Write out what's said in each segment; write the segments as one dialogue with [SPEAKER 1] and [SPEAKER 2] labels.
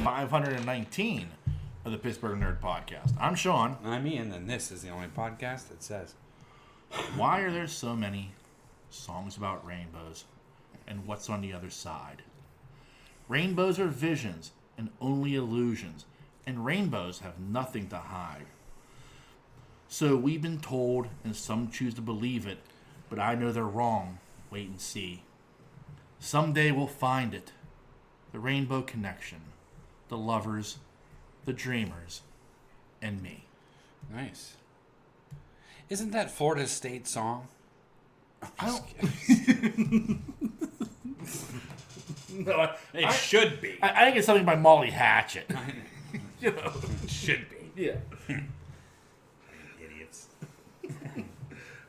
[SPEAKER 1] 519 of the Pittsburgh Nerd Podcast. I'm Sean.
[SPEAKER 2] I'm Ian, and this is the only podcast that says,
[SPEAKER 1] why are there so many songs about rainbows and what's on the other side? Rainbows are visions and only illusions, and rainbows have nothing to hide. So we've been told, and some choose to believe it, but I know they're wrong. Wait and see. Someday we'll find it. The rainbow connection. The lovers, the dreamers, and me.
[SPEAKER 2] Nice. Isn't that Florida State song?
[SPEAKER 1] I don't... No,
[SPEAKER 2] It should be.
[SPEAKER 1] I think it's something by Molly Hatchet.
[SPEAKER 2] You know, it should be.
[SPEAKER 1] Yeah.
[SPEAKER 2] Idiots.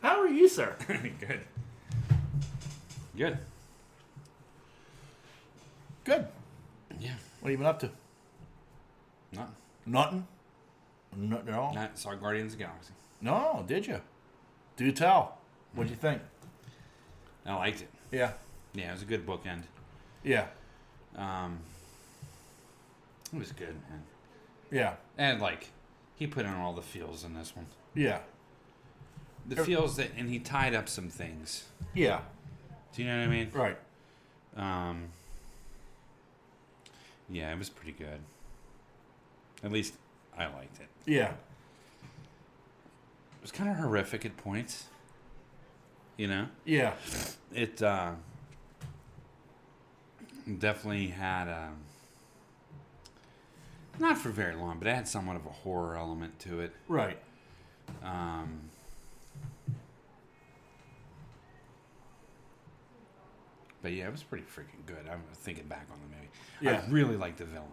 [SPEAKER 1] How are you, sir?
[SPEAKER 2] Good. Good.
[SPEAKER 1] Good.
[SPEAKER 2] Yeah.
[SPEAKER 1] What have you been up to?
[SPEAKER 2] Nothing.
[SPEAKER 1] Nothing? Nothing at all?
[SPEAKER 2] Not saw Guardians of the Galaxy.
[SPEAKER 1] No, did you? Do tell. What'd you think?
[SPEAKER 2] I liked it.
[SPEAKER 1] Yeah.
[SPEAKER 2] Yeah, it was a good bookend.
[SPEAKER 1] Yeah.
[SPEAKER 2] It was good, man.
[SPEAKER 1] Yeah.
[SPEAKER 2] And, like, he put in all the feels in this one.
[SPEAKER 1] Yeah.
[SPEAKER 2] The feels that, and he tied up some things.
[SPEAKER 1] Yeah.
[SPEAKER 2] Do you know what I mean?
[SPEAKER 1] Right.
[SPEAKER 2] Yeah, it was pretty good. At least I liked it.
[SPEAKER 1] Yeah.
[SPEAKER 2] It was kind of horrific at points. You know?
[SPEAKER 1] Yeah.
[SPEAKER 2] It definitely had, not for very long, but it had somewhat of a horror element to it.
[SPEAKER 1] Right.
[SPEAKER 2] But yeah, it was pretty freaking good. I'm thinking back on the movie.
[SPEAKER 1] Yeah.
[SPEAKER 2] I really liked the villain.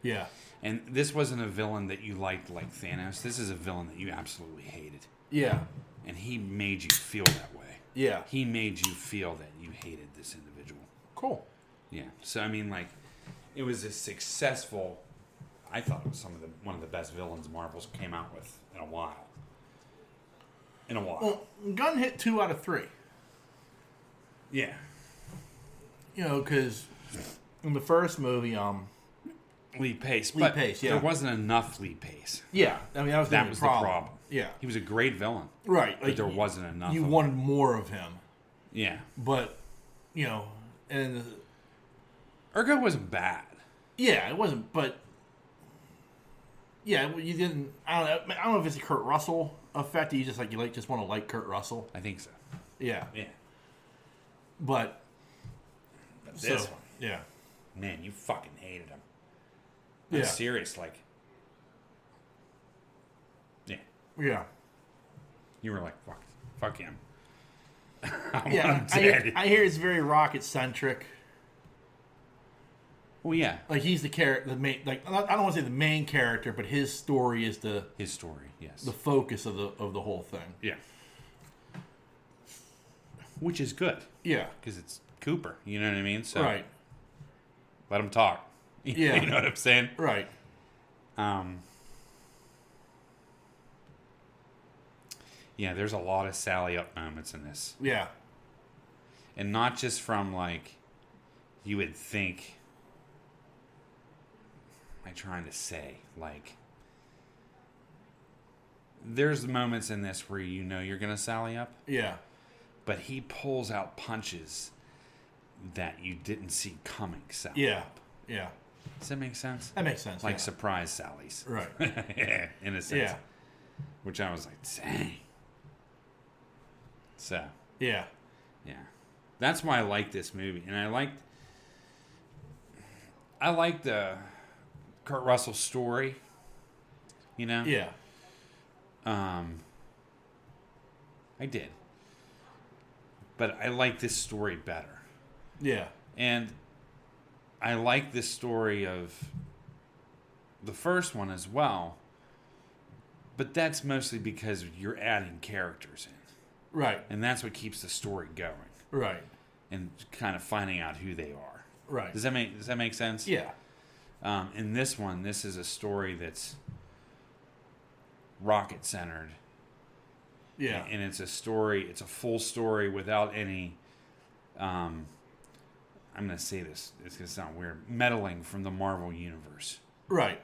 [SPEAKER 1] Yeah.
[SPEAKER 2] And this wasn't a villain that you liked like Thanos. This is a villain that you absolutely hated.
[SPEAKER 1] Yeah.
[SPEAKER 2] And he made you feel that way.
[SPEAKER 1] Yeah.
[SPEAKER 2] He made you feel that you hated this individual.
[SPEAKER 1] Cool.
[SPEAKER 2] Yeah. So, I mean, like, it was a successful... I thought it was one of the best villains Marvel's came out with in a while.
[SPEAKER 1] Well, Gunn hit 2 out of 3.
[SPEAKER 2] Yeah.
[SPEAKER 1] You know, because in the first movie,
[SPEAKER 2] Lee Pace.
[SPEAKER 1] Lee
[SPEAKER 2] But
[SPEAKER 1] Pace, yeah.
[SPEAKER 2] there wasn't enough Lee Pace.
[SPEAKER 1] Yeah. I mean, that was the problem. Yeah.
[SPEAKER 2] He was a great villain.
[SPEAKER 1] Right.
[SPEAKER 2] But there wasn't enough
[SPEAKER 1] You
[SPEAKER 2] of
[SPEAKER 1] wanted
[SPEAKER 2] him.
[SPEAKER 1] more of him.
[SPEAKER 2] Yeah.
[SPEAKER 1] But, you know, and...
[SPEAKER 2] Ergo wasn't bad.
[SPEAKER 1] Yeah, it wasn't, but... Yeah, you didn't... I don't know if it's a Kurt Russell effect. You just just want to like Kurt Russell.
[SPEAKER 2] I think so.
[SPEAKER 1] Yeah.
[SPEAKER 2] Yeah.
[SPEAKER 1] But
[SPEAKER 2] this one...
[SPEAKER 1] Yeah.
[SPEAKER 2] Man, you fucking hated him. I'm
[SPEAKER 1] Yeah.
[SPEAKER 2] serious, like... Yeah.
[SPEAKER 1] Yeah.
[SPEAKER 2] You were like, fuck him. I want
[SPEAKER 1] Yeah,
[SPEAKER 2] him dead.
[SPEAKER 1] I hear it's very Rocket-centric.
[SPEAKER 2] Well, yeah.
[SPEAKER 1] Like, he's the character, the main... Like, I don't want to say the main character, but his story is
[SPEAKER 2] His story, yes.
[SPEAKER 1] the focus of the whole thing.
[SPEAKER 2] Yeah. Which is good.
[SPEAKER 1] Yeah.
[SPEAKER 2] Because it's Cooper, you know what I mean? So
[SPEAKER 1] Right.
[SPEAKER 2] let him talk.
[SPEAKER 1] Yeah.
[SPEAKER 2] You know what I'm saying?
[SPEAKER 1] Right.
[SPEAKER 2] Yeah, there's a lot of Sally up moments in this.
[SPEAKER 1] Yeah.
[SPEAKER 2] And not just from, like, you would think... What am I trying to say? Like, there's moments in this where you know you're going to Sally up.
[SPEAKER 1] Yeah.
[SPEAKER 2] But he pulls out punches that you didn't see coming, Sally.
[SPEAKER 1] Yeah. Yeah.
[SPEAKER 2] Does that make sense?
[SPEAKER 1] That makes sense.
[SPEAKER 2] Like
[SPEAKER 1] yeah.
[SPEAKER 2] surprise Sallies.
[SPEAKER 1] Right.
[SPEAKER 2] Yeah, in a sense.
[SPEAKER 1] Yeah.
[SPEAKER 2] Which I was like, dang. So,
[SPEAKER 1] Yeah.
[SPEAKER 2] yeah. That's why I like this movie. And I liked the Kurt Russell story. You know?
[SPEAKER 1] Yeah.
[SPEAKER 2] I did. But I like this story better.
[SPEAKER 1] Yeah.
[SPEAKER 2] And I like this story of the first one as well. But that's mostly because you're adding characters in.
[SPEAKER 1] Right.
[SPEAKER 2] And that's what keeps the story going.
[SPEAKER 1] Right.
[SPEAKER 2] And kind of finding out who they are.
[SPEAKER 1] Right.
[SPEAKER 2] Does that make sense?
[SPEAKER 1] Yeah.
[SPEAKER 2] In this one, this is a story that's rocket centered.
[SPEAKER 1] Yeah.
[SPEAKER 2] And it's a story, it's a full story without any, I I'm going to say this. It's going to sound weird. Meddling from the Marvel universe.
[SPEAKER 1] Right.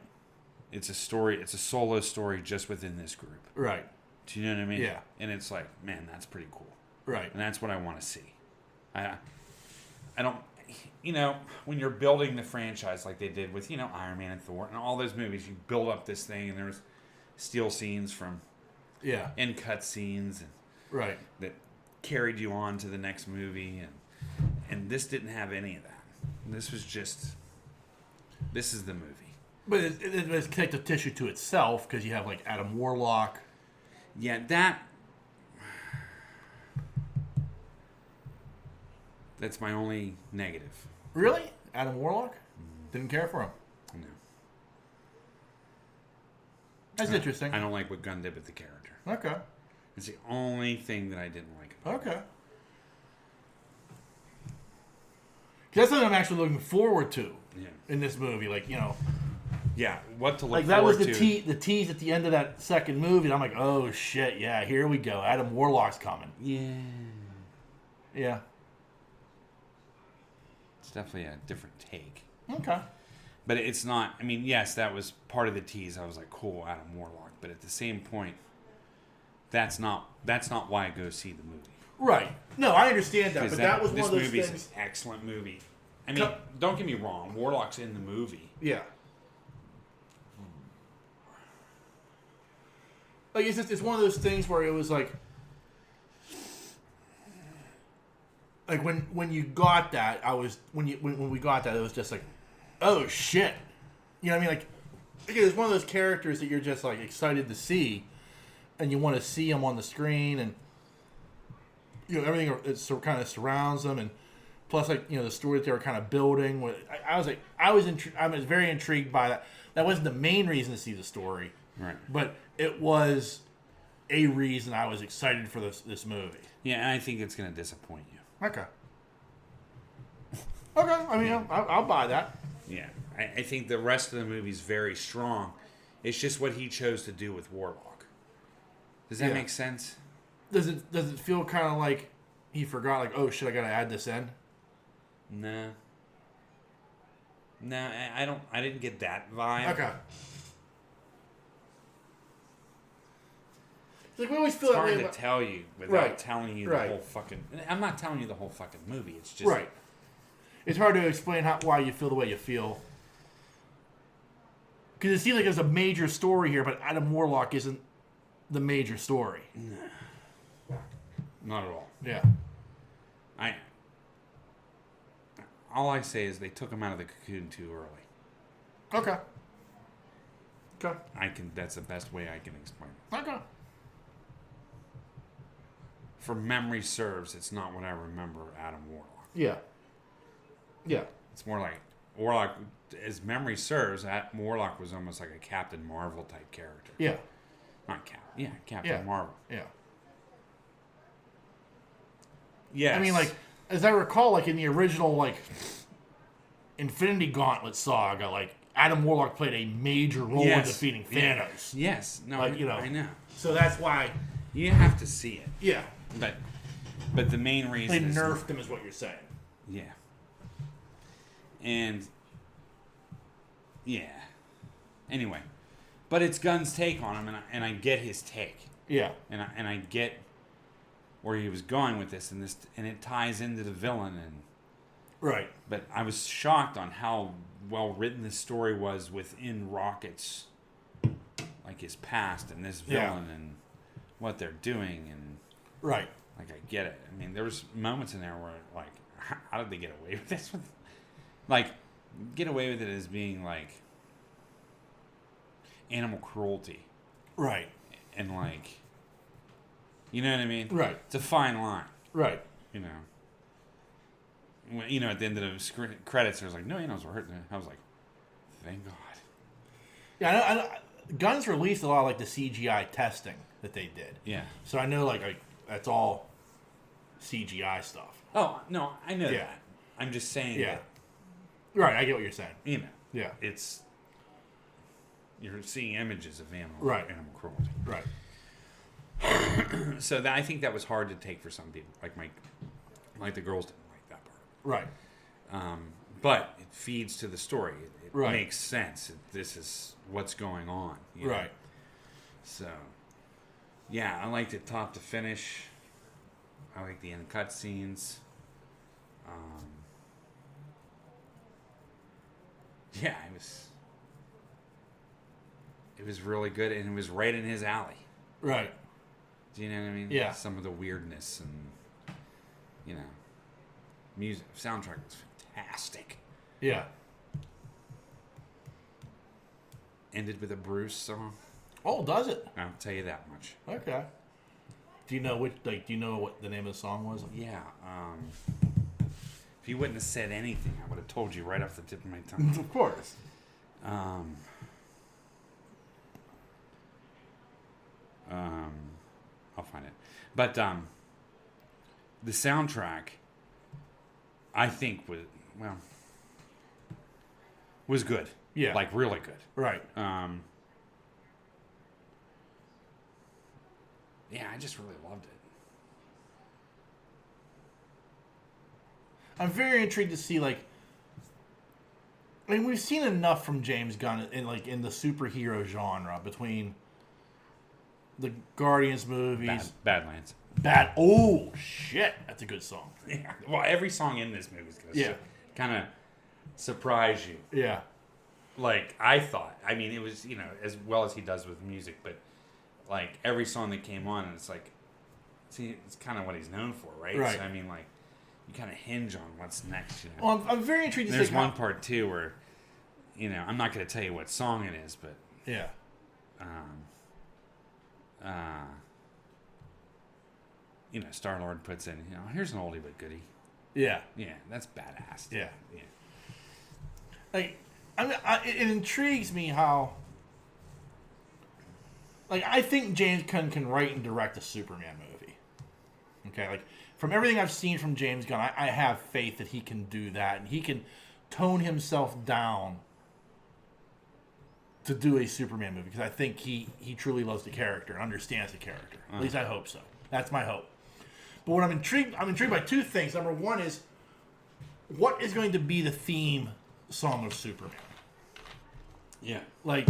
[SPEAKER 2] It's a story. It's a solo story just within this group.
[SPEAKER 1] Right.
[SPEAKER 2] Do you know what I mean?
[SPEAKER 1] Yeah.
[SPEAKER 2] And it's like, man, that's pretty cool.
[SPEAKER 1] Right.
[SPEAKER 2] And that's what I want to see. I don't, when you're building the franchise like they did with, Iron Man and Thor and all those movies, you build up this thing and there's steal scenes from end cut scenes and
[SPEAKER 1] right
[SPEAKER 2] that carried you on to the next movie, and this didn't have any of that. This was just, this is the movie.
[SPEAKER 1] But it's connective tissue to itself because you have like Adam Warlock.
[SPEAKER 2] Yeah, that's my only negative.
[SPEAKER 1] Really? Adam Warlock? Didn't care for him.
[SPEAKER 2] No.
[SPEAKER 1] That's interesting.
[SPEAKER 2] I don't like what Gunn did with the character.
[SPEAKER 1] Okay.
[SPEAKER 2] It's the only thing that I didn't like about it.
[SPEAKER 1] Okay. That's something I'm actually looking forward to in this movie. Like,
[SPEAKER 2] Yeah, what to look
[SPEAKER 1] like that
[SPEAKER 2] forward
[SPEAKER 1] was
[SPEAKER 2] to.
[SPEAKER 1] the tease at the end of that second movie. And I'm like, oh shit, yeah, here we go. Adam Warlock's coming.
[SPEAKER 2] Yeah.
[SPEAKER 1] Yeah.
[SPEAKER 2] It's definitely a different take.
[SPEAKER 1] Okay.
[SPEAKER 2] But it's not, yes, that was part of the tease. I was like, cool, Adam Warlock. But at the same point, that's not why I go see the movie.
[SPEAKER 1] Right. No, I understand that, but that was one of those
[SPEAKER 2] things. This movie's
[SPEAKER 1] things.
[SPEAKER 2] an excellent movie. Don't get me wrong, Warlock's in the movie.
[SPEAKER 1] Yeah. Like it's one of those things where it was like when you got that, when we got that, it was just like, oh shit, you know what I mean? Like, it's one of those characters that you're just like excited to see, and you want to see them on the screen, and everything kind of surrounds them, and plus the story that they were kind of building. I was very intrigued by that. That wasn't the main reason to see the story,
[SPEAKER 2] right?
[SPEAKER 1] But it was a reason I was excited for this movie.
[SPEAKER 2] Yeah, and I think it's going to disappoint you.
[SPEAKER 1] Okay. Okay, I'll buy that.
[SPEAKER 2] Yeah, I think the rest of the movie's very strong. It's just what he chose to do with Warlock. Does that make sense?
[SPEAKER 1] Does it feel kind of like he forgot? Like, oh shit, I gotta add this in.
[SPEAKER 2] No, I don't. I didn't get that vibe.
[SPEAKER 1] Okay. It's like we always feel
[SPEAKER 2] It's
[SPEAKER 1] that way
[SPEAKER 2] hard to tell you without telling you the whole fucking. I'm not telling you the whole fucking movie. It's just
[SPEAKER 1] right. It's hard to explain why you feel the way you feel. Because it seems like there's a major story here, but Adam Warlock isn't the major story.
[SPEAKER 2] No. Not at all.
[SPEAKER 1] Yeah.
[SPEAKER 2] All I say is they took him out of the cocoon too early.
[SPEAKER 1] Okay.
[SPEAKER 2] That's the best way I can explain it.
[SPEAKER 1] Okay.
[SPEAKER 2] For memory serves, it's not what I remember Adam Warlock.
[SPEAKER 1] Yeah. Yeah.
[SPEAKER 2] It's more like Warlock, as memory serves, Warlock was almost like a Captain Marvel type character.
[SPEAKER 1] Yeah.
[SPEAKER 2] Not Captain Marvel.
[SPEAKER 1] Yeah.
[SPEAKER 2] Yes.
[SPEAKER 1] As I recall, in the original, Infinity Gauntlet saga, Adam Warlock played a major role in defeating Thanos.
[SPEAKER 2] Yes. No, I know.
[SPEAKER 1] So that's why...
[SPEAKER 2] You have to see it.
[SPEAKER 1] Yeah.
[SPEAKER 2] But the main reason
[SPEAKER 1] they nerfed him is what you're saying.
[SPEAKER 2] Yeah. And... Yeah. Anyway. But it's Gunn's take on him, and I get his take.
[SPEAKER 1] Yeah.
[SPEAKER 2] And I get where he was going with this, and it ties into the villain.
[SPEAKER 1] Right.
[SPEAKER 2] But I was shocked on how well written this story was within Rocket's, his past and this villain and what they're doing, and
[SPEAKER 1] right.
[SPEAKER 2] I get it. There was moments in there where how did they get away with this? Get away with it as being animal cruelty,
[SPEAKER 1] right?
[SPEAKER 2] And you know what I mean?
[SPEAKER 1] Right.
[SPEAKER 2] It's a fine line,
[SPEAKER 1] right?
[SPEAKER 2] When, at the end of the credits, there's no animals were hurt. I was like, thank God.
[SPEAKER 1] Yeah, I know, Gunn's released a lot of the CGI testing that they did.
[SPEAKER 2] Yeah.
[SPEAKER 1] So I know that's all CGI stuff.
[SPEAKER 2] Oh no, I know that. I'm just saying.
[SPEAKER 1] Yeah. Right, I get what you're saying.
[SPEAKER 2] Yeah. You're seeing images of animal cruelty.
[SPEAKER 1] Right.
[SPEAKER 2] So I think that was hard to take for some people. Like the girls didn't like that part.
[SPEAKER 1] Right.
[SPEAKER 2] But it feeds to the story. It
[SPEAKER 1] Right.
[SPEAKER 2] makes sense. This is what's going on. You know?
[SPEAKER 1] Right.
[SPEAKER 2] So, yeah, I liked it top to finish. I like the end cutscenes. Yeah, it was really good, and it was right in his alley.
[SPEAKER 1] Right.
[SPEAKER 2] Do you know what I mean?
[SPEAKER 1] Yeah.
[SPEAKER 2] Some of the weirdness and, you know, music, soundtrack was fantastic.
[SPEAKER 1] Yeah.
[SPEAKER 2] Ended with a Bruce song.
[SPEAKER 1] Oh, does it?
[SPEAKER 2] I'll tell you that much.
[SPEAKER 1] Okay. Do you know what the name of the song was?
[SPEAKER 2] Yeah. If you wouldn't have said anything, I would have told you right off the tip of my tongue.
[SPEAKER 1] Of course.
[SPEAKER 2] I'll find it. But the soundtrack, I think was good.
[SPEAKER 1] Yeah.
[SPEAKER 2] Like really good.
[SPEAKER 1] Right.
[SPEAKER 2] Yeah, I just really loved it.
[SPEAKER 1] I'm very intrigued to see, like, I mean, we've seen enough from James Gunn in the superhero genre between the Guardians movies.
[SPEAKER 2] Badlands.
[SPEAKER 1] Oh shit, that's a good song.
[SPEAKER 2] Yeah. Well, every song in this movie is gonna
[SPEAKER 1] Yeah.
[SPEAKER 2] kind of surprise you.
[SPEAKER 1] Yeah.
[SPEAKER 2] Like I thought. I mean, it was as well as he does with music, but like every song that came on, it's like, see, it's kind of what he's known for, right?
[SPEAKER 1] Right.
[SPEAKER 2] So I mean, like, you kind of hinge on what's next.
[SPEAKER 1] Well, I'm very intrigued to see.
[SPEAKER 2] There's one part too where, I'm not going to tell you what song it is, but
[SPEAKER 1] Yeah.
[SPEAKER 2] Star-Lord puts in, here's an oldie but goodie.
[SPEAKER 1] Yeah.
[SPEAKER 2] Yeah, that's badass.
[SPEAKER 1] Yeah.
[SPEAKER 2] Yeah.
[SPEAKER 1] Like, I mean, it intrigues me how. Like, I think James Gunn can write and direct a Superman movie. Okay, like, from everything I've seen from James Gunn, I have faith that he can do that, and he can tone himself down to do a Superman movie, because I think he truly loves the character and understands the character. At least I hope so. That's my hope. But what I'm intrigued by two things. Number one is, what is going to be the theme song of Superman?
[SPEAKER 2] Yeah.
[SPEAKER 1] Like,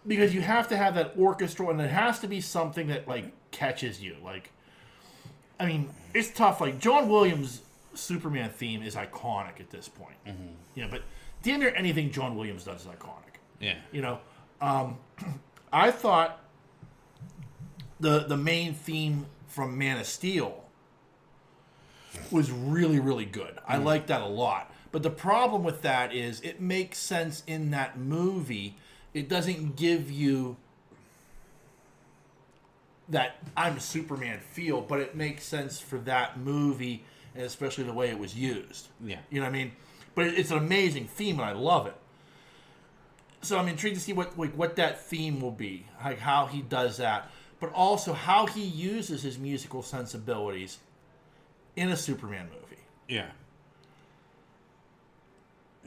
[SPEAKER 1] because you have to have that orchestral, and it has to be something that, like, catches you. Like, I mean, it's tough. Like, John Williams' Superman theme is iconic at this point. Mm-hmm. But damn near anything John Williams does is iconic.
[SPEAKER 2] Yeah.
[SPEAKER 1] I thought the main theme from Man of Steel was really, really good. I like that a lot. But the problem with that is it makes sense in that movie. It doesn't give you that I'm a Superman feel, but it makes sense for that movie, and especially the way it was used.
[SPEAKER 2] Yeah.
[SPEAKER 1] You know what I mean? But it's an amazing theme, and I love it. So I'm intrigued to see what that theme will be, like how he does that, but also how he uses his musical sensibilities in a Superman movie.
[SPEAKER 2] Yeah.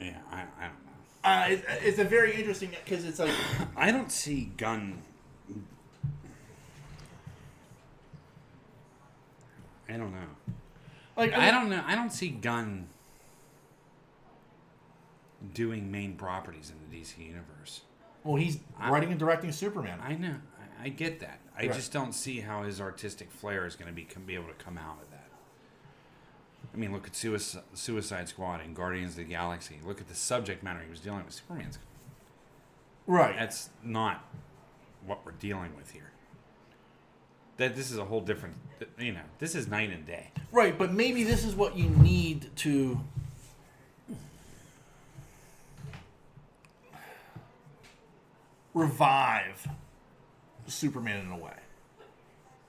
[SPEAKER 2] Yeah, I don't know.
[SPEAKER 1] It's a very interesting, because it's like
[SPEAKER 2] I don't see Gunn. I don't know.
[SPEAKER 1] like
[SPEAKER 2] I don't know. I don't see Gunn doing main properties in the DC universe.
[SPEAKER 1] Well, he's writing and directing Superman.
[SPEAKER 2] I know. I get that. I
[SPEAKER 1] Right.
[SPEAKER 2] just don't see how his artistic flair is going to be able to come out of that. I mean, look at Suicide Squad and Guardians of the Galaxy. Look at the subject matter he was dealing with. Superman's.
[SPEAKER 1] Right.
[SPEAKER 2] That's not what we're dealing with here. This is a whole different. This is night and day.
[SPEAKER 1] Right, but maybe this is what you need to revive Superman in a way.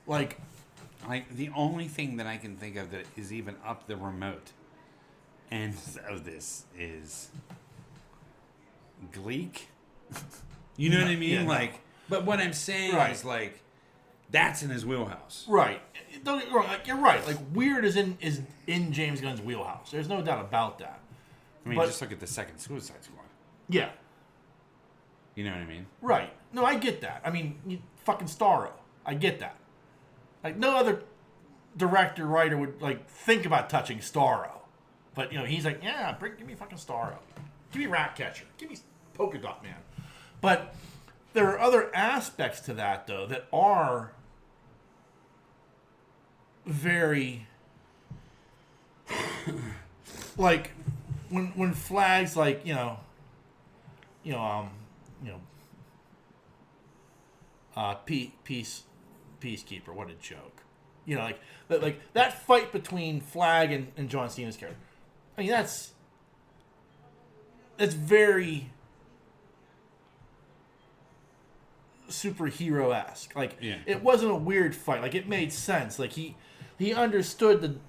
[SPEAKER 1] Like
[SPEAKER 2] The only thing that I can think of that is even up the remote end of this is Gleek. You know what I mean?
[SPEAKER 1] Yeah, no.
[SPEAKER 2] But what I'm saying
[SPEAKER 1] Right.
[SPEAKER 2] is that's in his wheelhouse.
[SPEAKER 1] Right. Don't get me wrong. You're right. Like, weird is in James Gunn's wheelhouse. There's no doubt about that.
[SPEAKER 2] I mean,
[SPEAKER 1] But-
[SPEAKER 2] just look at the second Suicide Squad.
[SPEAKER 1] Yeah.
[SPEAKER 2] You know what I mean?
[SPEAKER 1] Right. No, I get that. I mean, fucking Starro. I get that. Like, no other director, writer would, think about touching Starro. But, he's like, yeah, give me fucking Starro. Give me Ratcatcher. Give me Polka Dot Man. But there are other aspects to that, though, that are very... like, when flags, like, Peacekeeper, what a joke. Like that fight between Flag and John Cena's character. I mean, that's very superhero-esque. Like, it wasn't a weird fight. Like, it made sense. Like, he understood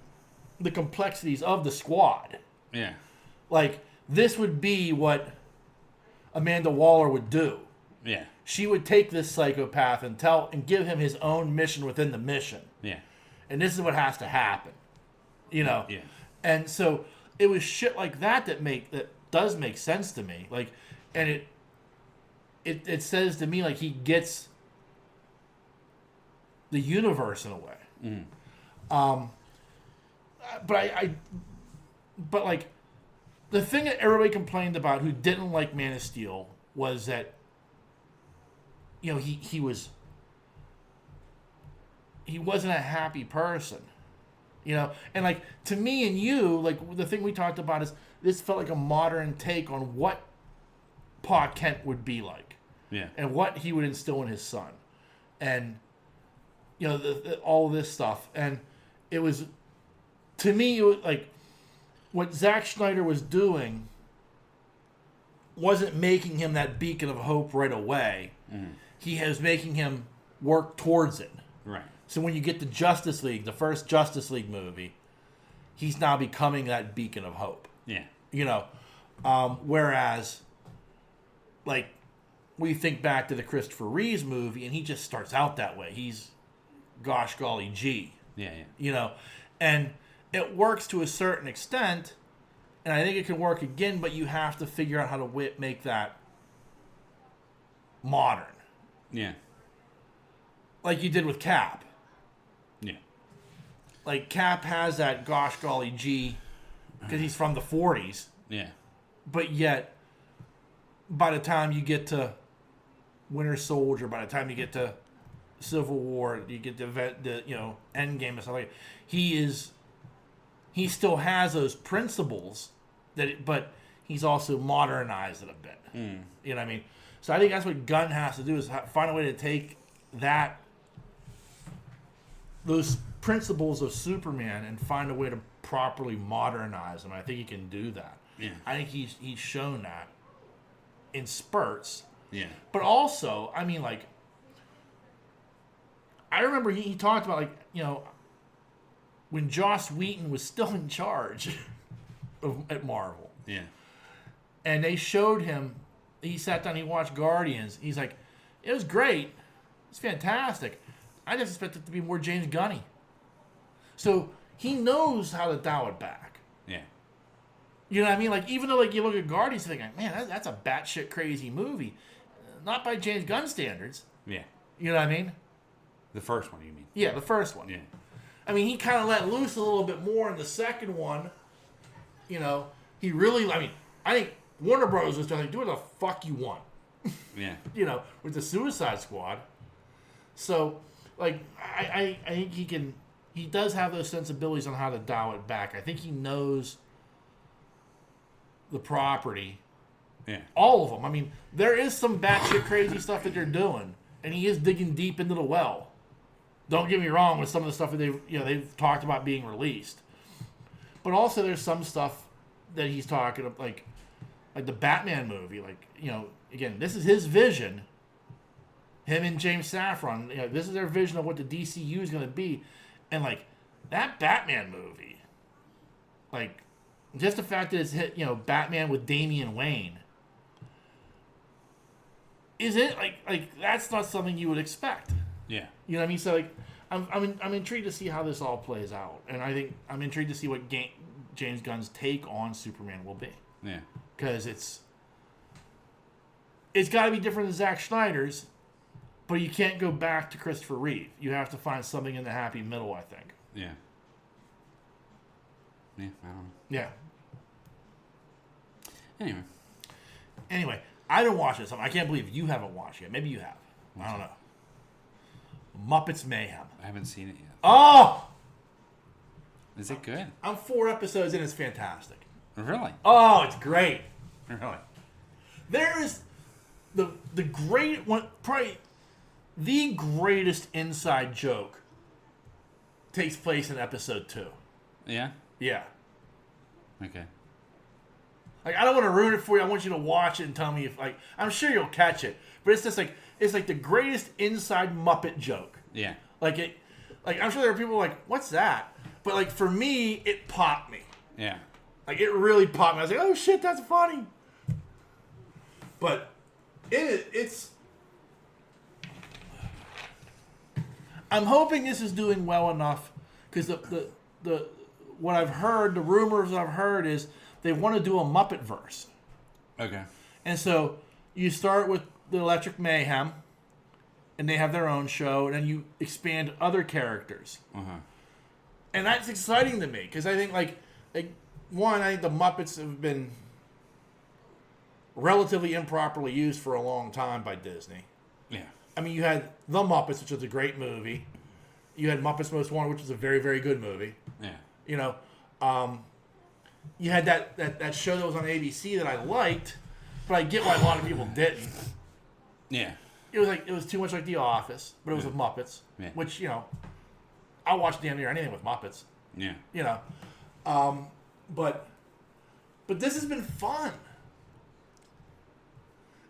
[SPEAKER 1] the complexities of the squad.
[SPEAKER 2] Yeah.
[SPEAKER 1] Like, this would be what Amanda Waller would do.
[SPEAKER 2] Yeah.
[SPEAKER 1] She would take this psychopath and give him his own mission within the mission.
[SPEAKER 2] Yeah.
[SPEAKER 1] And this is what has to happen.
[SPEAKER 2] Yeah.
[SPEAKER 1] And so it was shit like that does make sense to me. Like, and it says to me like he gets the universe in a way.
[SPEAKER 2] Mm.
[SPEAKER 1] But like the thing that everybody complained about who didn't like Man of Steel was that he wasn't a happy person. And like to me and you, like the thing we talked about is this felt like a modern take on what Pa Kent would be like.
[SPEAKER 2] Yeah.
[SPEAKER 1] And what he would instill in his son. And all this stuff. And it was, to me, it was like what Zack Snyder was doing wasn't making him that beacon of hope right away.
[SPEAKER 2] Mm.
[SPEAKER 1] He was making him work towards it.
[SPEAKER 2] Right.
[SPEAKER 1] So when you get to Justice League, the first Justice League movie, he's now becoming that beacon of hope.
[SPEAKER 2] Yeah.
[SPEAKER 1] Whereas, like, we think back to the Christopher Reeves movie, and he just starts out that way. He's, gosh golly gee.
[SPEAKER 2] Yeah.
[SPEAKER 1] And it works to a certain extent, and I think it can work again, but you have to figure out how to make that modern.
[SPEAKER 2] Yeah.
[SPEAKER 1] Like you did with Cap.
[SPEAKER 2] Yeah.
[SPEAKER 1] Like, Cap has that gosh golly gee because he's from the 40s.
[SPEAKER 2] Yeah.
[SPEAKER 1] But yet, by the time you get to Winter Soldier, by the time you get to Civil War, you get to the Endgame and stuff like that, he still has those principles but he's also modernized it a bit.
[SPEAKER 2] Mm.
[SPEAKER 1] You know what I mean? So I think that's what Gunn has to do is find a way to take those principles of Superman and find a way to properly modernize them. I think he can do that.
[SPEAKER 2] Yeah.
[SPEAKER 1] I think he's shown that in spurts.
[SPEAKER 2] Yeah.
[SPEAKER 1] But also, I mean, like, I remember he talked about, like, when Joss Whedon was still in charge at Marvel.
[SPEAKER 2] Yeah.
[SPEAKER 1] And they showed him, he sat down, he watched Guardians. He's like, it was great. It's fantastic. I just expected it to be more James Gunny. So he knows how to dial it back.
[SPEAKER 2] Yeah.
[SPEAKER 1] You know what I mean? Like, even though, like, you look at Guardians and think, man, that's a batshit crazy movie. Not by James Gunn standards.
[SPEAKER 2] Yeah.
[SPEAKER 1] You know what I mean?
[SPEAKER 2] The first one, you mean?
[SPEAKER 1] Yeah, the first one.
[SPEAKER 2] Yeah.
[SPEAKER 1] I mean, he kind of let loose a little bit more in the second one. He really, I think Warner Bros. Was just like, do what the fuck you want.
[SPEAKER 2] Yeah.
[SPEAKER 1] With the Suicide Squad. So, like, I think he does have those sensibilities on how to dial it back. I think he knows the property.
[SPEAKER 2] Yeah.
[SPEAKER 1] All of them. I mean, there is some batshit crazy stuff that they're doing, and he is digging deep into the well. Don't get me wrong with some of the stuff that they've talked about being released, but also there's some stuff that he's talking about, like the Batman movie. Like, again, this is his vision. Him and James Saffron. This is their vision of what the DCU is going to be, and like that Batman movie, like just the fact that it's hit, Batman with Damian Wayne. Is it like that's not something you would expect?
[SPEAKER 2] Yeah.
[SPEAKER 1] You know what I mean? So like, I'm intrigued to see how this all plays out, and I think I'm intrigued to see what James Gunn's take on Superman will be.
[SPEAKER 2] Yeah.
[SPEAKER 1] Because it's got to be different than Zack Snyder's, but you can't go back to Christopher Reeve. You have to find something in the happy middle, I think.
[SPEAKER 2] Yeah. Yeah. I don't know.
[SPEAKER 1] Yeah. Anyway, I didn't watch it. So I can't believe you haven't watched it. Maybe you have. I don't know. Muppets Mayhem.
[SPEAKER 2] I haven't seen it yet.
[SPEAKER 1] Oh!
[SPEAKER 2] Is it good?
[SPEAKER 1] I'm 4 episodes in. It's fantastic.
[SPEAKER 2] Really?
[SPEAKER 1] Oh, it's great.
[SPEAKER 2] Really?
[SPEAKER 1] There is the great one, probably the greatest inside joke takes place in episode 2.
[SPEAKER 2] Yeah?
[SPEAKER 1] Yeah.
[SPEAKER 2] Okay.
[SPEAKER 1] Like, I don't want to ruin it for you. I want you to watch it and tell me if, like, I'm sure you'll catch it. But it's just like, it's like the greatest inside Muppet joke.
[SPEAKER 2] Yeah.
[SPEAKER 1] Like, I'm sure there are people like, what's that? But, like, for me, it popped me.
[SPEAKER 2] Yeah.
[SPEAKER 1] Like, it really popped me. I was like, oh, shit, that's funny. But it's... I'm hoping this is doing well enough, because the what I've heard, the rumors I've heard is they want to do a Muppet verse.
[SPEAKER 2] Okay.
[SPEAKER 1] And so you start with the Electric Mayhem, and they have their own show, and then you expand other characters.
[SPEAKER 2] Uh-huh.
[SPEAKER 1] And that's exciting to me, because I think, like one, I think the Muppets have been relatively improperly used for a long time by Disney.
[SPEAKER 2] Yeah.
[SPEAKER 1] I mean, you had The Muppets, which was a great movie. You had Muppets Most Wanted, which was a very, very good movie.
[SPEAKER 2] Yeah.
[SPEAKER 1] You know, you had that show that was on ABC that I liked, but I get why a lot of people didn't.
[SPEAKER 2] Yeah.
[SPEAKER 1] It was too much like The Office, but it was with Muppets, which, you know, I'll watch damn near anything with Muppets.
[SPEAKER 2] Yeah.
[SPEAKER 1] You know, but this has been fun.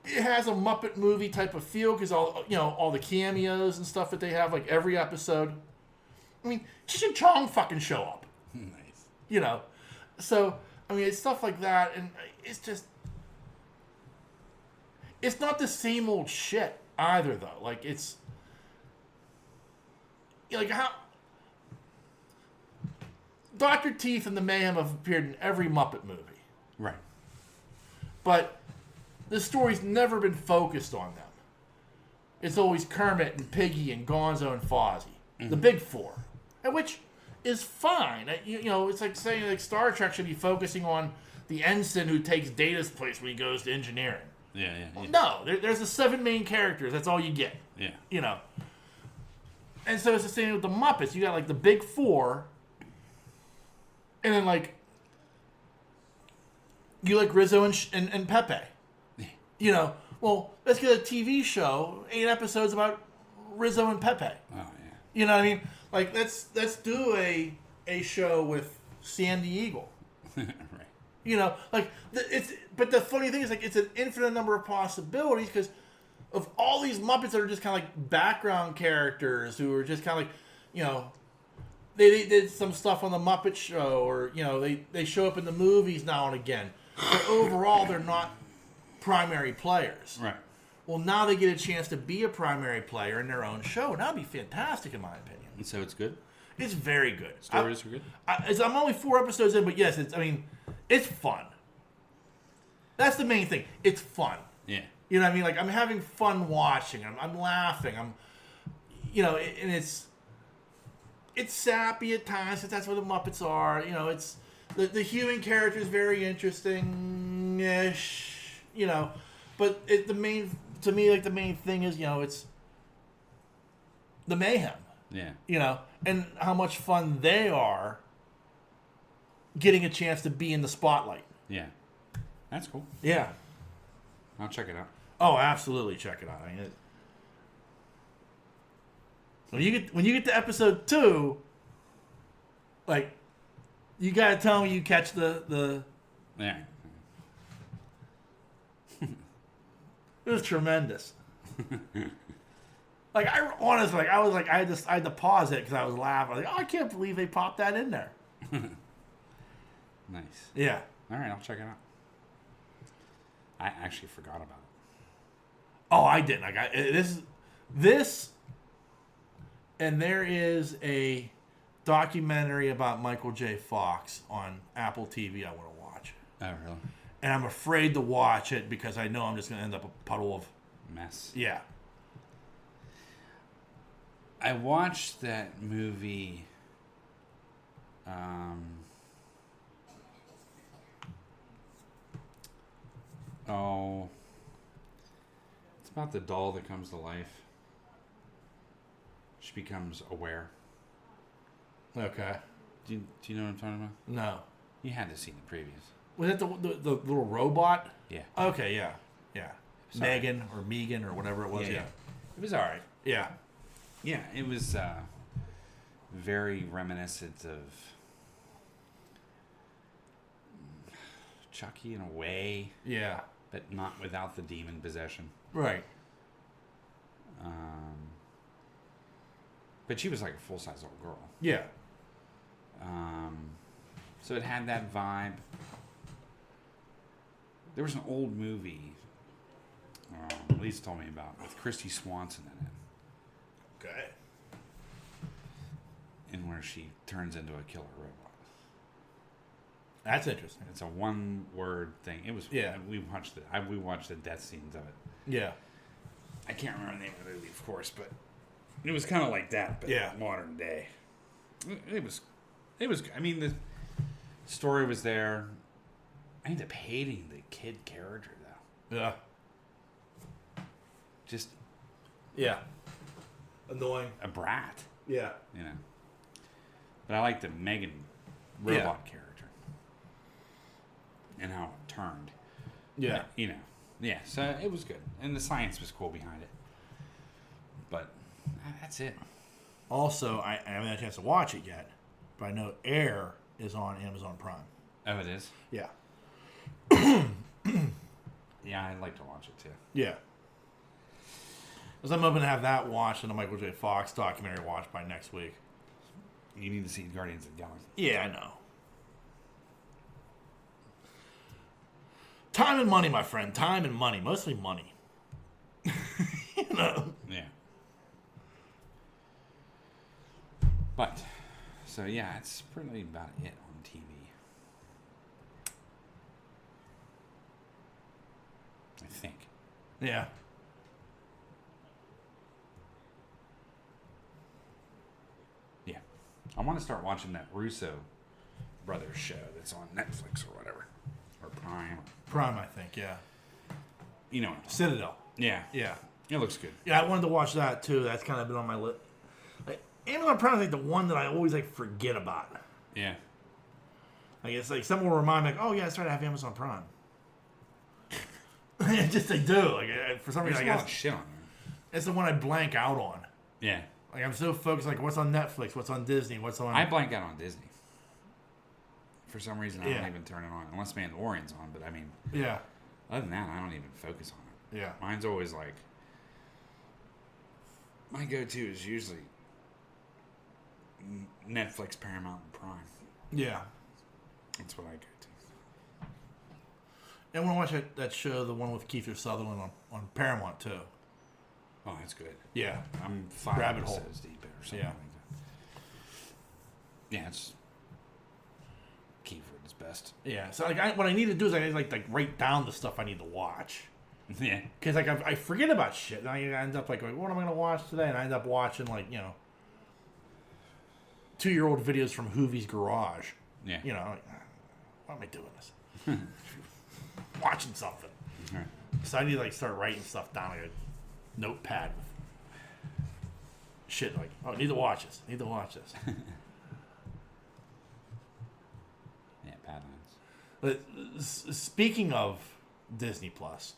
[SPEAKER 1] It has a Muppet movie type of feel because all the cameos and stuff that they have, like every episode. I mean, Cheech and Chong fucking show up.
[SPEAKER 2] Nice.
[SPEAKER 1] You know, so I mean, it's stuff like that, and it's just, it's not the same old shit either, though. Like it's, like how Dr. Teeth and the Mayhem have appeared in every Muppet movie,
[SPEAKER 2] Right.
[SPEAKER 1] but the story's never been focused on them. It's always Kermit and Piggy and Gonzo and Fozzie, the big four, and which is fine. You know, it's like saying like Star Trek should be focusing on the ensign who takes Data's place when he goes to engineering.
[SPEAKER 2] Yeah.
[SPEAKER 1] No, there's the 7 main characters. That's all you get.
[SPEAKER 2] Yeah.
[SPEAKER 1] You know. And so it's the same with the Muppets. You got like the big four, and then like you like Rizzo and Pepe. You know, well, let's get a TV show, 8 episodes about Rizzo and Pepe.
[SPEAKER 2] Oh yeah.
[SPEAKER 1] You know what I mean? Like let's do a show with Sandy Eagle.
[SPEAKER 2] Right.
[SPEAKER 1] You know, like but the funny thing is like it's an infinite number of possibilities because of all these Muppets that are just kind of like background characters who are just kind of like, you know, they did some stuff on the Muppet Show, or you know they show up in the movies now and again. But overall, they're not primary players.
[SPEAKER 2] Right.
[SPEAKER 1] Well, now they get a chance to be a primary player in their own show. And that'd be fantastic, in my opinion.
[SPEAKER 2] And so it's good?
[SPEAKER 1] It's very good.
[SPEAKER 2] Stories are good?
[SPEAKER 1] I'm only 4 episodes in, but yes, it's fun. That's the main thing. It's fun.
[SPEAKER 2] Yeah.
[SPEAKER 1] You know what I mean? Like, I'm having fun watching. I'm laughing. You know, and it's sappy at times, because that's what the Muppets are. You know, it's the human character is very interesting-ish. You know, but the main thing is, you know, it's the mayhem.
[SPEAKER 2] Yeah.
[SPEAKER 1] You know, and how much fun they are getting a chance to be in the spotlight.
[SPEAKER 2] Yeah. That's cool.
[SPEAKER 1] Yeah.
[SPEAKER 2] I'll check it out.
[SPEAKER 1] Oh, absolutely, check it out. I mean, when you get to episode 2, like, you gotta tell me you catch the
[SPEAKER 2] Yeah.
[SPEAKER 1] It was tremendous. Like, I had to pause it because I was laughing. I was like, oh, I can't believe they popped that in there.
[SPEAKER 2] Nice.
[SPEAKER 1] Yeah.
[SPEAKER 2] All right, I'll check it out. I actually forgot about it.
[SPEAKER 1] Oh, I didn't. Like, this, and there is a documentary about Michael J. Fox on Apple TV I want to watch.
[SPEAKER 2] Oh, really?
[SPEAKER 1] And I'm afraid to watch it because I know I'm just going to end up a puddle of
[SPEAKER 2] mess.
[SPEAKER 1] Yeah.
[SPEAKER 2] I watched that movie. Oh, it's about the doll that comes to life. She becomes aware.
[SPEAKER 1] Okay.
[SPEAKER 2] Do you know what I'm talking about?
[SPEAKER 1] No.
[SPEAKER 2] You had to see the previous.
[SPEAKER 1] Was that the little robot?
[SPEAKER 2] Yeah.
[SPEAKER 1] Okay, yeah. Yeah.
[SPEAKER 2] Sorry.
[SPEAKER 1] Megan or Megan or whatever it was. Yeah.
[SPEAKER 2] It was all right.
[SPEAKER 1] Yeah.
[SPEAKER 2] Yeah, it was very reminiscent of Chucky in a way,
[SPEAKER 1] Yeah.
[SPEAKER 2] but not without the demon possession.
[SPEAKER 1] Right.
[SPEAKER 2] But she was like a full-size little girl.
[SPEAKER 1] Yeah.
[SPEAKER 2] So it had that vibe. There was an old movie, Lisa told me about, with Christy Swanson in it,
[SPEAKER 1] Okay.
[SPEAKER 2] in where she turns into a killer robot.
[SPEAKER 1] That's interesting.
[SPEAKER 2] It's a one-word thing. It was.
[SPEAKER 1] Yeah.
[SPEAKER 2] We watched it. We watched the death scenes of it.
[SPEAKER 1] Yeah.
[SPEAKER 2] I can't remember the name of the movie, of course, but it was kind of like that, but
[SPEAKER 1] Yeah.
[SPEAKER 2] modern day. It was. I mean, the story was there. I ended up hating the kid character though.
[SPEAKER 1] Yeah.
[SPEAKER 2] Just
[SPEAKER 1] Yeah. Annoying.
[SPEAKER 2] a brat,
[SPEAKER 1] Yeah.
[SPEAKER 2] you know. But I like the Megan robot character and how it turned.
[SPEAKER 1] Yeah.
[SPEAKER 2] You know. Yeah. So it was good, and the science was cool behind it. But that's it.
[SPEAKER 1] Also, I haven't had a chance to watch it yet, but I know Air is on Amazon Prime.
[SPEAKER 2] Oh, it is.
[SPEAKER 1] Yeah.
[SPEAKER 2] Yeah, I'd like to watch it too.
[SPEAKER 1] Yeah. Because I'm hoping to have that watched and a Michael J. Fox documentary watched by next week.
[SPEAKER 2] You need to see Guardians of the Galaxy.
[SPEAKER 1] Yeah, I know. Time and money, my friend. Time and money. Mostly money. You know?
[SPEAKER 2] Yeah. But, so yeah, it's pretty about it on TV. I think.
[SPEAKER 1] Yeah.
[SPEAKER 2] Yeah. I want to start watching that Russo brothers show that's on Netflix or whatever. Or Prime.
[SPEAKER 1] Prime, I think, yeah.
[SPEAKER 2] You know.
[SPEAKER 1] Citadel.
[SPEAKER 2] Yeah.
[SPEAKER 1] Yeah.
[SPEAKER 2] It looks good.
[SPEAKER 1] Yeah, I wanted to watch that too. That's kind of been on my list. Like, Amazon Prime is like the one that I always like forget about.
[SPEAKER 2] Yeah.
[SPEAKER 1] Like it's like someone will remind me, like, oh yeah, that's right, I have Amazon Prime. Just they do. Like for some
[SPEAKER 2] There's
[SPEAKER 1] reason,
[SPEAKER 2] a
[SPEAKER 1] I
[SPEAKER 2] lot of
[SPEAKER 1] guess
[SPEAKER 2] shit on there.
[SPEAKER 1] it's the one I blank out on.
[SPEAKER 2] Yeah.
[SPEAKER 1] Like I'm so focused, like what's on Netflix, what's on Disney, what's on.
[SPEAKER 2] I blank out on Disney. For some reason, I
[SPEAKER 1] Yeah.
[SPEAKER 2] don't even turn it on. Unless Mandalorian's on, but I mean,
[SPEAKER 1] Yeah.
[SPEAKER 2] other than that, I don't even focus on it.
[SPEAKER 1] Yeah.
[SPEAKER 2] Mine's always like, my go-to is usually Netflix, Paramount, and Prime.
[SPEAKER 1] Yeah.
[SPEAKER 2] That's what I go to.
[SPEAKER 1] And I want to watch that show, the one with Kiefer Sutherland on Paramount too.
[SPEAKER 2] Oh, that's good.
[SPEAKER 1] Yeah.
[SPEAKER 2] I'm 5
[SPEAKER 1] Rabbit hole.
[SPEAKER 2] episodes deep or something
[SPEAKER 1] Yeah.
[SPEAKER 2] like that. Yeah, it's Kiefer is best.
[SPEAKER 1] Yeah. So like, what I need to do is I need to like write down the stuff I need to watch.
[SPEAKER 2] Yeah.
[SPEAKER 1] Because like I forget about shit, and I end up like, what am I gonna watch today? And I end up watching like 2-year-old videos from Hoovie's garage.
[SPEAKER 2] Yeah.
[SPEAKER 1] You know, like, why am I doing this? Watching something.
[SPEAKER 2] All right.
[SPEAKER 1] So I need to like start writing stuff down, like a notepad with shit. Like, oh, I need to watch this. I need to watch this.
[SPEAKER 2] Yeah, Badlands.
[SPEAKER 1] But speaking of Disney Plus,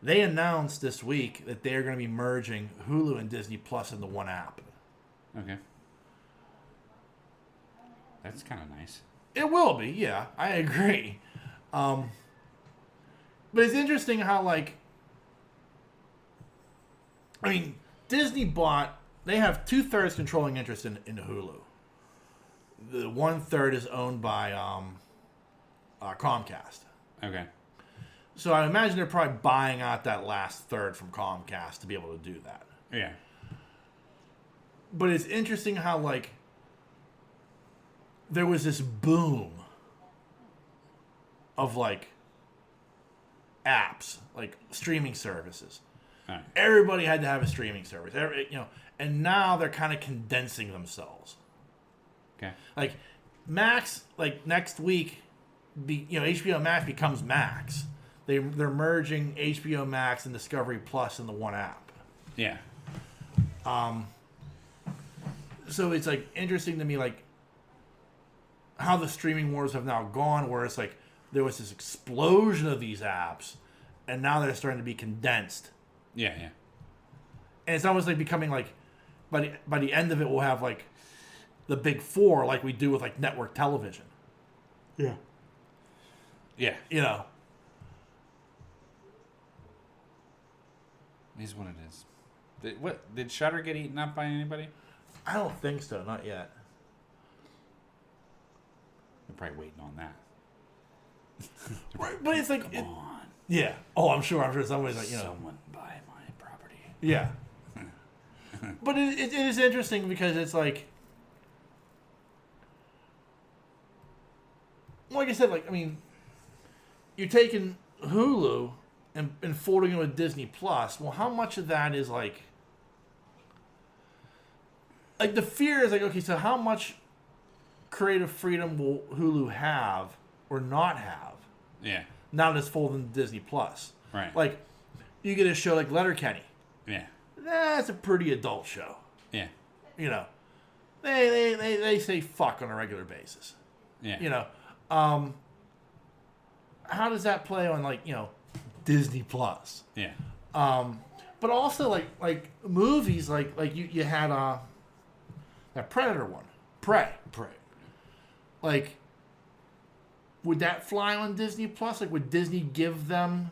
[SPEAKER 1] they announced this week that they're going to be merging Hulu and Disney Plus into one app.
[SPEAKER 2] Okay. That's kind of nice.
[SPEAKER 1] It will be, yeah, I agree. But it's interesting how, like, I mean, Disney they have 2/3 controlling interest in Hulu. The 1/3 is owned by Comcast.
[SPEAKER 2] Okay.
[SPEAKER 1] So I imagine they're probably buying out that last third from Comcast to be able to do that.
[SPEAKER 2] Yeah.
[SPEAKER 1] But it's interesting how, like, there was this boom of, like, apps, like streaming services.
[SPEAKER 2] All right.
[SPEAKER 1] Everybody had to have a streaming service. And now they're kind of condensing themselves.
[SPEAKER 2] Okay.
[SPEAKER 1] Like, Max, like, next week, HBO Max becomes Max. they're merging HBO Max and Discovery Plus into one app.
[SPEAKER 2] Yeah.
[SPEAKER 1] So it's like interesting to me, like how the streaming wars have now gone, where it's like there was this explosion of these apps, and now they're starting to be condensed.
[SPEAKER 2] Yeah.
[SPEAKER 1] And it's almost like becoming like, by the end of it, we'll have like the big four, like we do with like network television.
[SPEAKER 2] Yeah. Yeah.
[SPEAKER 1] You know.
[SPEAKER 2] It is what it is. Did Shudder get eaten up by anybody?
[SPEAKER 1] I don't think so, not yet.
[SPEAKER 2] They're probably waiting on that.
[SPEAKER 1] Right, but it's like,
[SPEAKER 2] Come on.
[SPEAKER 1] yeah. Oh, I'm sure somebody's like,
[SPEAKER 2] Someone buy my property.
[SPEAKER 1] Yeah. But it is interesting because it's like I said, like, I mean, you're taking Hulu and folding it with Disney Plus. Well, how much of that is like the fear is like, okay, so how much creative freedom will Hulu have or not have?
[SPEAKER 2] Yeah.
[SPEAKER 1] Now that it's folded into Disney Plus.
[SPEAKER 2] Right.
[SPEAKER 1] Like, you get a show like Letterkenny.
[SPEAKER 2] Yeah.
[SPEAKER 1] That's a pretty adult show.
[SPEAKER 2] Yeah.
[SPEAKER 1] You know, they say fuck on a regular basis.
[SPEAKER 2] Yeah.
[SPEAKER 1] You know, how does that play on like Disney Plus?
[SPEAKER 2] Yeah.
[SPEAKER 1] But also like movies like you had that Predator one, Prey. Like, would that fly on Disney Plus? Like, would Disney give them?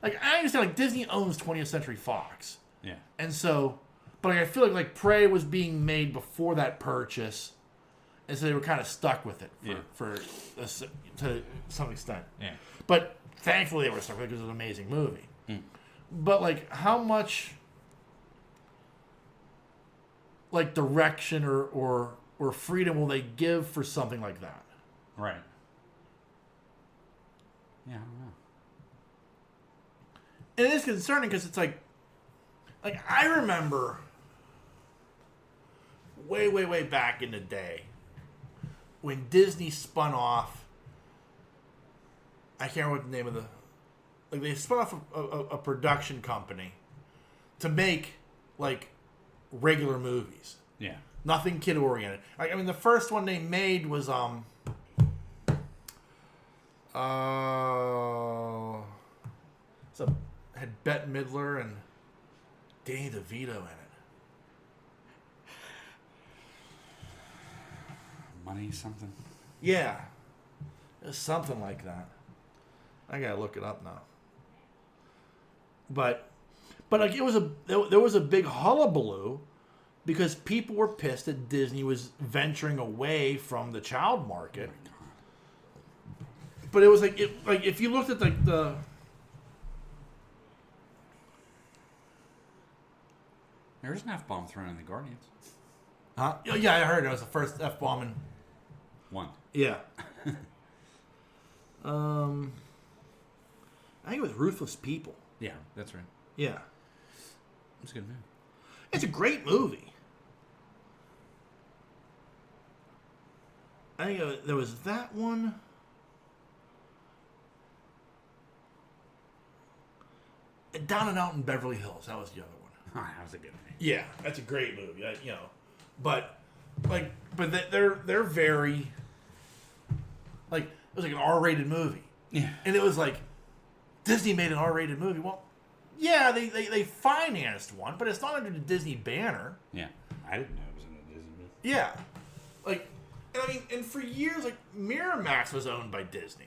[SPEAKER 1] Like, I understand like Disney owns 20th Century Fox.
[SPEAKER 2] Yeah.
[SPEAKER 1] And so, but I feel like Prey was being made before that purchase, and so they were kind of stuck with it to some extent.
[SPEAKER 2] Yeah.
[SPEAKER 1] But thankfully they were stuck with it because it was an amazing movie.
[SPEAKER 2] Mm.
[SPEAKER 1] But like, how much like direction or freedom will they give for something like that?
[SPEAKER 2] Right. Yeah, I don't know.
[SPEAKER 1] And it is concerning because it's like I remember way back in the day when Disney spun off. I can't remember what the name of they spun off a production company to make like regular movies.
[SPEAKER 2] Yeah.
[SPEAKER 1] Nothing kid oriented. I mean, the first one they made was had Bette Midler and Danny DeVito in it.
[SPEAKER 2] Money something?
[SPEAKER 1] Yeah. It was something like that. I gotta look it up now. But like there was a big hullabaloo because people were pissed that Disney was venturing away from the child market. But it was like if you looked at like the
[SPEAKER 2] There was an F-bomb thrown in the Guardians.
[SPEAKER 1] huh? Yeah, I heard it was the first F-bomb in
[SPEAKER 2] One.
[SPEAKER 1] yeah. I think it was Ruthless People.
[SPEAKER 2] Yeah, that's right.
[SPEAKER 1] Yeah.
[SPEAKER 2] It's a good movie.
[SPEAKER 1] It's a great movie. I think there was that one. Down and Out in Beverly Hills. That was the other one.
[SPEAKER 2] Oh, that was a good movie.
[SPEAKER 1] Yeah, that's a great movie. But they're very like it was like an R-rated movie.
[SPEAKER 2] Yeah.
[SPEAKER 1] And it was like Disney made an R-rated movie. Well, yeah, they financed one, but it's not under the Disney banner.
[SPEAKER 2] Yeah. I didn't know it was in a Disney movie.
[SPEAKER 1] Yeah. Like, and I mean, and for years, like, Miramax was owned by Disney.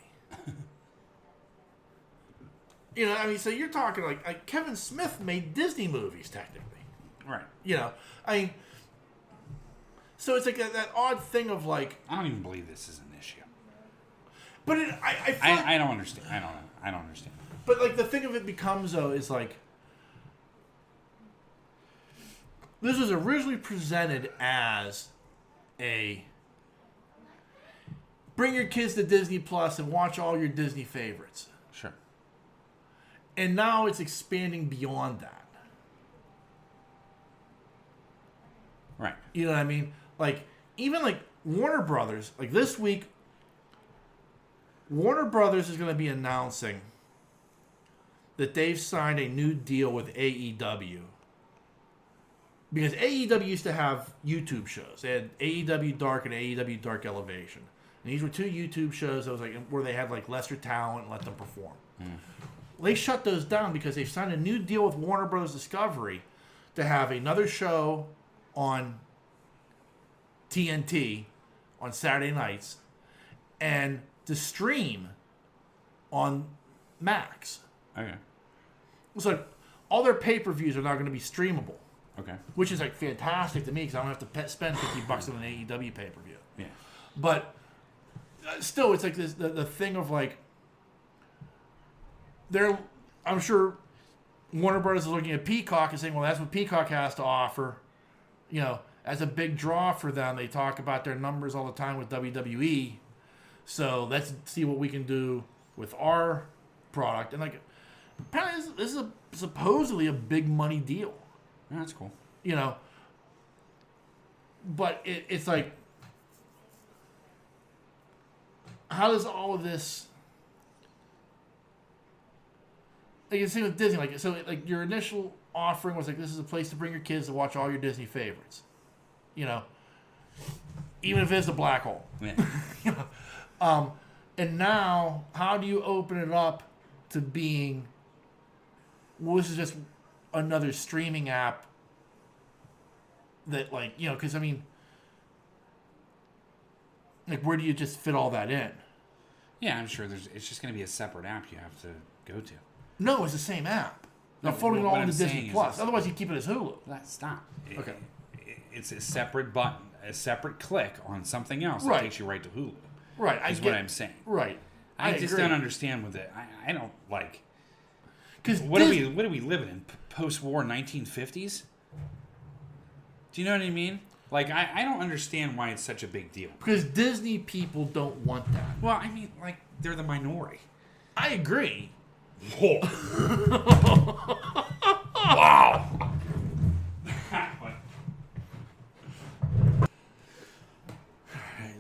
[SPEAKER 1] You know, I mean, so you're talking like Kevin Smith made Disney movies, technically.
[SPEAKER 2] Right.
[SPEAKER 1] You know, I mean, so it's like that odd thing of like.
[SPEAKER 2] I don't even believe this is an issue.
[SPEAKER 1] But
[SPEAKER 2] I don't understand. I don't understand.
[SPEAKER 1] But like the thing of it becomes though is like this was originally presented as a bring your kids to Disney Plus and watch all your Disney favorites.
[SPEAKER 2] Sure.
[SPEAKER 1] And now it's expanding beyond that.
[SPEAKER 2] Right.
[SPEAKER 1] You know what I mean? Like even like Warner Brothers, like this week Warner Brothers is going to be announcing that they've signed a new deal with AEW. Because AEW used to have YouTube shows. They had AEW Dark and AEW Dark Elevation. And these were two YouTube shows that was like where they had like lesser talent and let them perform. They shut those down because they've signed a new deal with Warner Bros. Discovery to have another show on TNT on Saturday nights and to stream on Max.
[SPEAKER 2] Okay.
[SPEAKER 1] It's like all their pay-per-views are now going to be streamable.
[SPEAKER 2] Okay.
[SPEAKER 1] Which is like fantastic to me because I don't have to spend $50 on an AEW pay-per-view.
[SPEAKER 2] Yeah.
[SPEAKER 1] But still, it's like this the thing of like I'm sure Warner Brothers is looking at Peacock and saying, well, that's what Peacock has to offer. You know, as a big draw for them. They talk about their numbers all the time with WWE. So let's see what we can do with our product. And like, apparently this is supposedly a big money deal.
[SPEAKER 2] Yeah, that's cool.
[SPEAKER 1] You know, but it's like, how does all of this? Like the same with Disney, like so, like your initial offering was like this is a place to bring your kids to watch all your Disney favorites, you know, even if it's a black hole.
[SPEAKER 2] Yeah.
[SPEAKER 1] You know? And now, how do you open it up to being? Well, this is just another streaming app that, like, you know, because I mean, like, where do you just fit all that in?
[SPEAKER 2] Yeah, I'm sure it's just going to be a separate app you have to go to.
[SPEAKER 1] No, it's the same app. They're
[SPEAKER 2] No,
[SPEAKER 1] folding it all
[SPEAKER 2] what
[SPEAKER 1] into
[SPEAKER 2] I'm
[SPEAKER 1] Disney
[SPEAKER 2] saying
[SPEAKER 1] Plus.
[SPEAKER 2] is
[SPEAKER 1] Otherwise, you keep it as Hulu.
[SPEAKER 2] Stop.
[SPEAKER 1] Okay.
[SPEAKER 2] It's a separate button, a separate click on something else
[SPEAKER 1] Right.
[SPEAKER 2] that takes you right to Hulu.
[SPEAKER 1] Right.
[SPEAKER 2] Is what I'm saying.
[SPEAKER 1] Right.
[SPEAKER 2] I just
[SPEAKER 1] agree.
[SPEAKER 2] don't understand with it. I don't like.
[SPEAKER 1] Because
[SPEAKER 2] What are we living in? Post-war 1950s? Do you know what I mean? Like, I don't understand why it's such a big deal.
[SPEAKER 1] Because Disney people don't want that.
[SPEAKER 2] Well, I mean, like, they're the minority.
[SPEAKER 1] I agree.
[SPEAKER 2] Whoa. Wow.
[SPEAKER 1] Alright,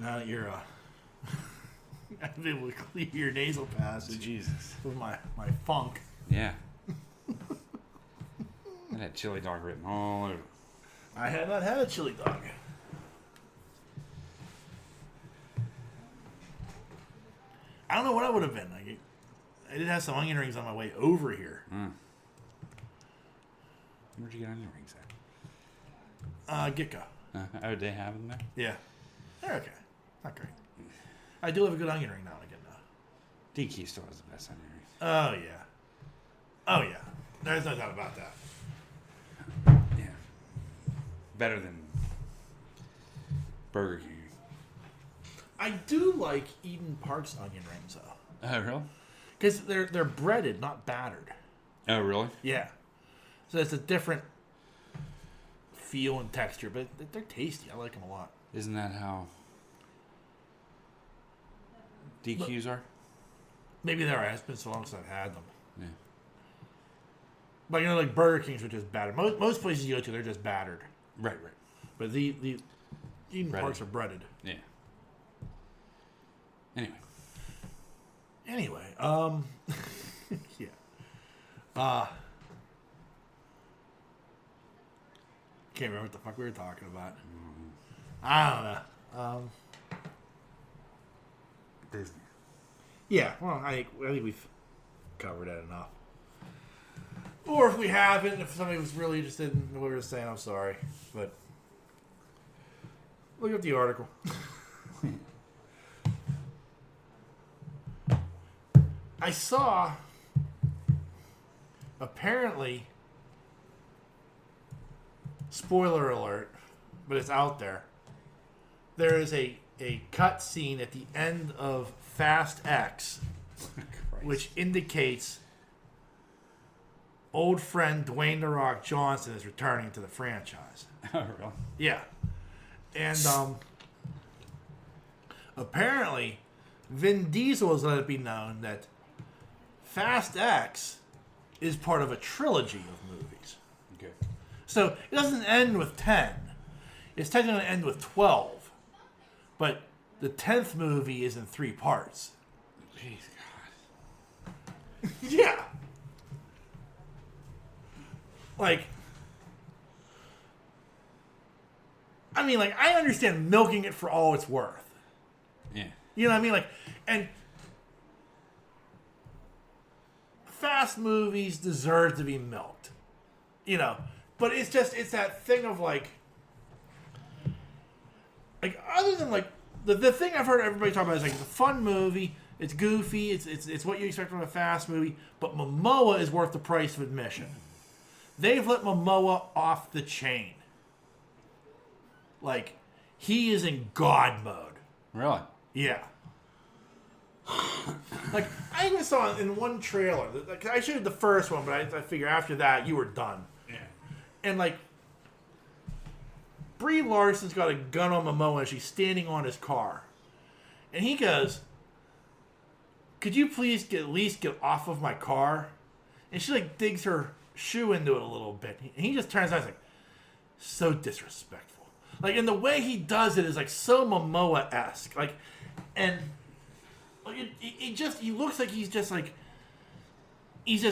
[SPEAKER 1] now that you're I've been able to clear your nasal passage
[SPEAKER 2] Jesus.
[SPEAKER 1] with my funk.
[SPEAKER 2] Yeah. I had chili dog written all over.
[SPEAKER 1] I had not had a chili dog. I don't know what I would have been. Like, I did have some onion rings on my way over here.
[SPEAKER 2] Where'd you get onion rings at?
[SPEAKER 1] Gitco.
[SPEAKER 2] Oh, they have them there?
[SPEAKER 1] Yeah. They're okay. Not great. I do have a good onion ring now and again, though.
[SPEAKER 2] DQ still has the best onion rings.
[SPEAKER 1] Oh, yeah. Oh, yeah. There's no doubt about that.
[SPEAKER 2] Yeah. Better than Burger King.
[SPEAKER 1] I do like Eden Park's onion rings, though.
[SPEAKER 2] Oh, really?
[SPEAKER 1] Because they're breaded, not battered.
[SPEAKER 2] Oh, really?
[SPEAKER 1] Yeah. So it's a different feel and texture, but they're tasty. I like them a lot.
[SPEAKER 2] Isn't that how DQs are?
[SPEAKER 1] Maybe they're. It's been so long since I've had them.
[SPEAKER 2] Yeah.
[SPEAKER 1] But, you know, like Burger Kings are just battered. Most places you go to, they're just battered.
[SPEAKER 2] Right.
[SPEAKER 1] But the Eden
[SPEAKER 2] Breaded.
[SPEAKER 1] Parks are breaded.
[SPEAKER 2] Yeah.
[SPEAKER 1] Anyway, yeah. Can't remember what the fuck we were talking about. I don't know.
[SPEAKER 2] Disney.
[SPEAKER 1] Yeah, well, I think we've covered that enough. Or if we haven't, if somebody was really interested in what we were saying, I'm sorry. But look up the article. I saw, apparently, spoiler alert, but it's out there. There is a cut scene at the end of Fast X, which indicates old friend Dwayne "The Rock" Johnson is returning to the franchise.
[SPEAKER 2] Oh, really?
[SPEAKER 1] Yeah. And apparently, Vin Diesel has let it be known that Fast X is part of a trilogy of movies.
[SPEAKER 2] Okay.
[SPEAKER 1] So it doesn't end with 10. It's technically going to end with 12. But the 10th movie is in 3 parts.
[SPEAKER 2] Jeez, God.
[SPEAKER 1] Yeah.
[SPEAKER 3] Like, I mean, like, I understand milking it for all it's worth.
[SPEAKER 2] Yeah.
[SPEAKER 3] You know what I mean? Like, and fast movies deserve to be milked. You know, but it's that thing of like other than like the thing I've heard everybody talk about is like it's a fun movie, it's goofy, it's what you expect from a fast movie, but Momoa is worth the price of admission. They've let Momoa off the chain. Like, he is in God mode.
[SPEAKER 2] Really?
[SPEAKER 3] Yeah. Like, I even saw in one trailer, like, I showed the first one, but I figure after that, you were done.
[SPEAKER 2] Yeah.
[SPEAKER 3] And, like, Brie Larson's got a gun on Momoa and she's standing on his car. And he goes, could you please at least get off of my car? And she, like, digs her shoe into it a little bit. And he just turns out and is like, so disrespectful. Like, and the way he does it is, like, so Momoa-esque. Like, and like he looks like he's just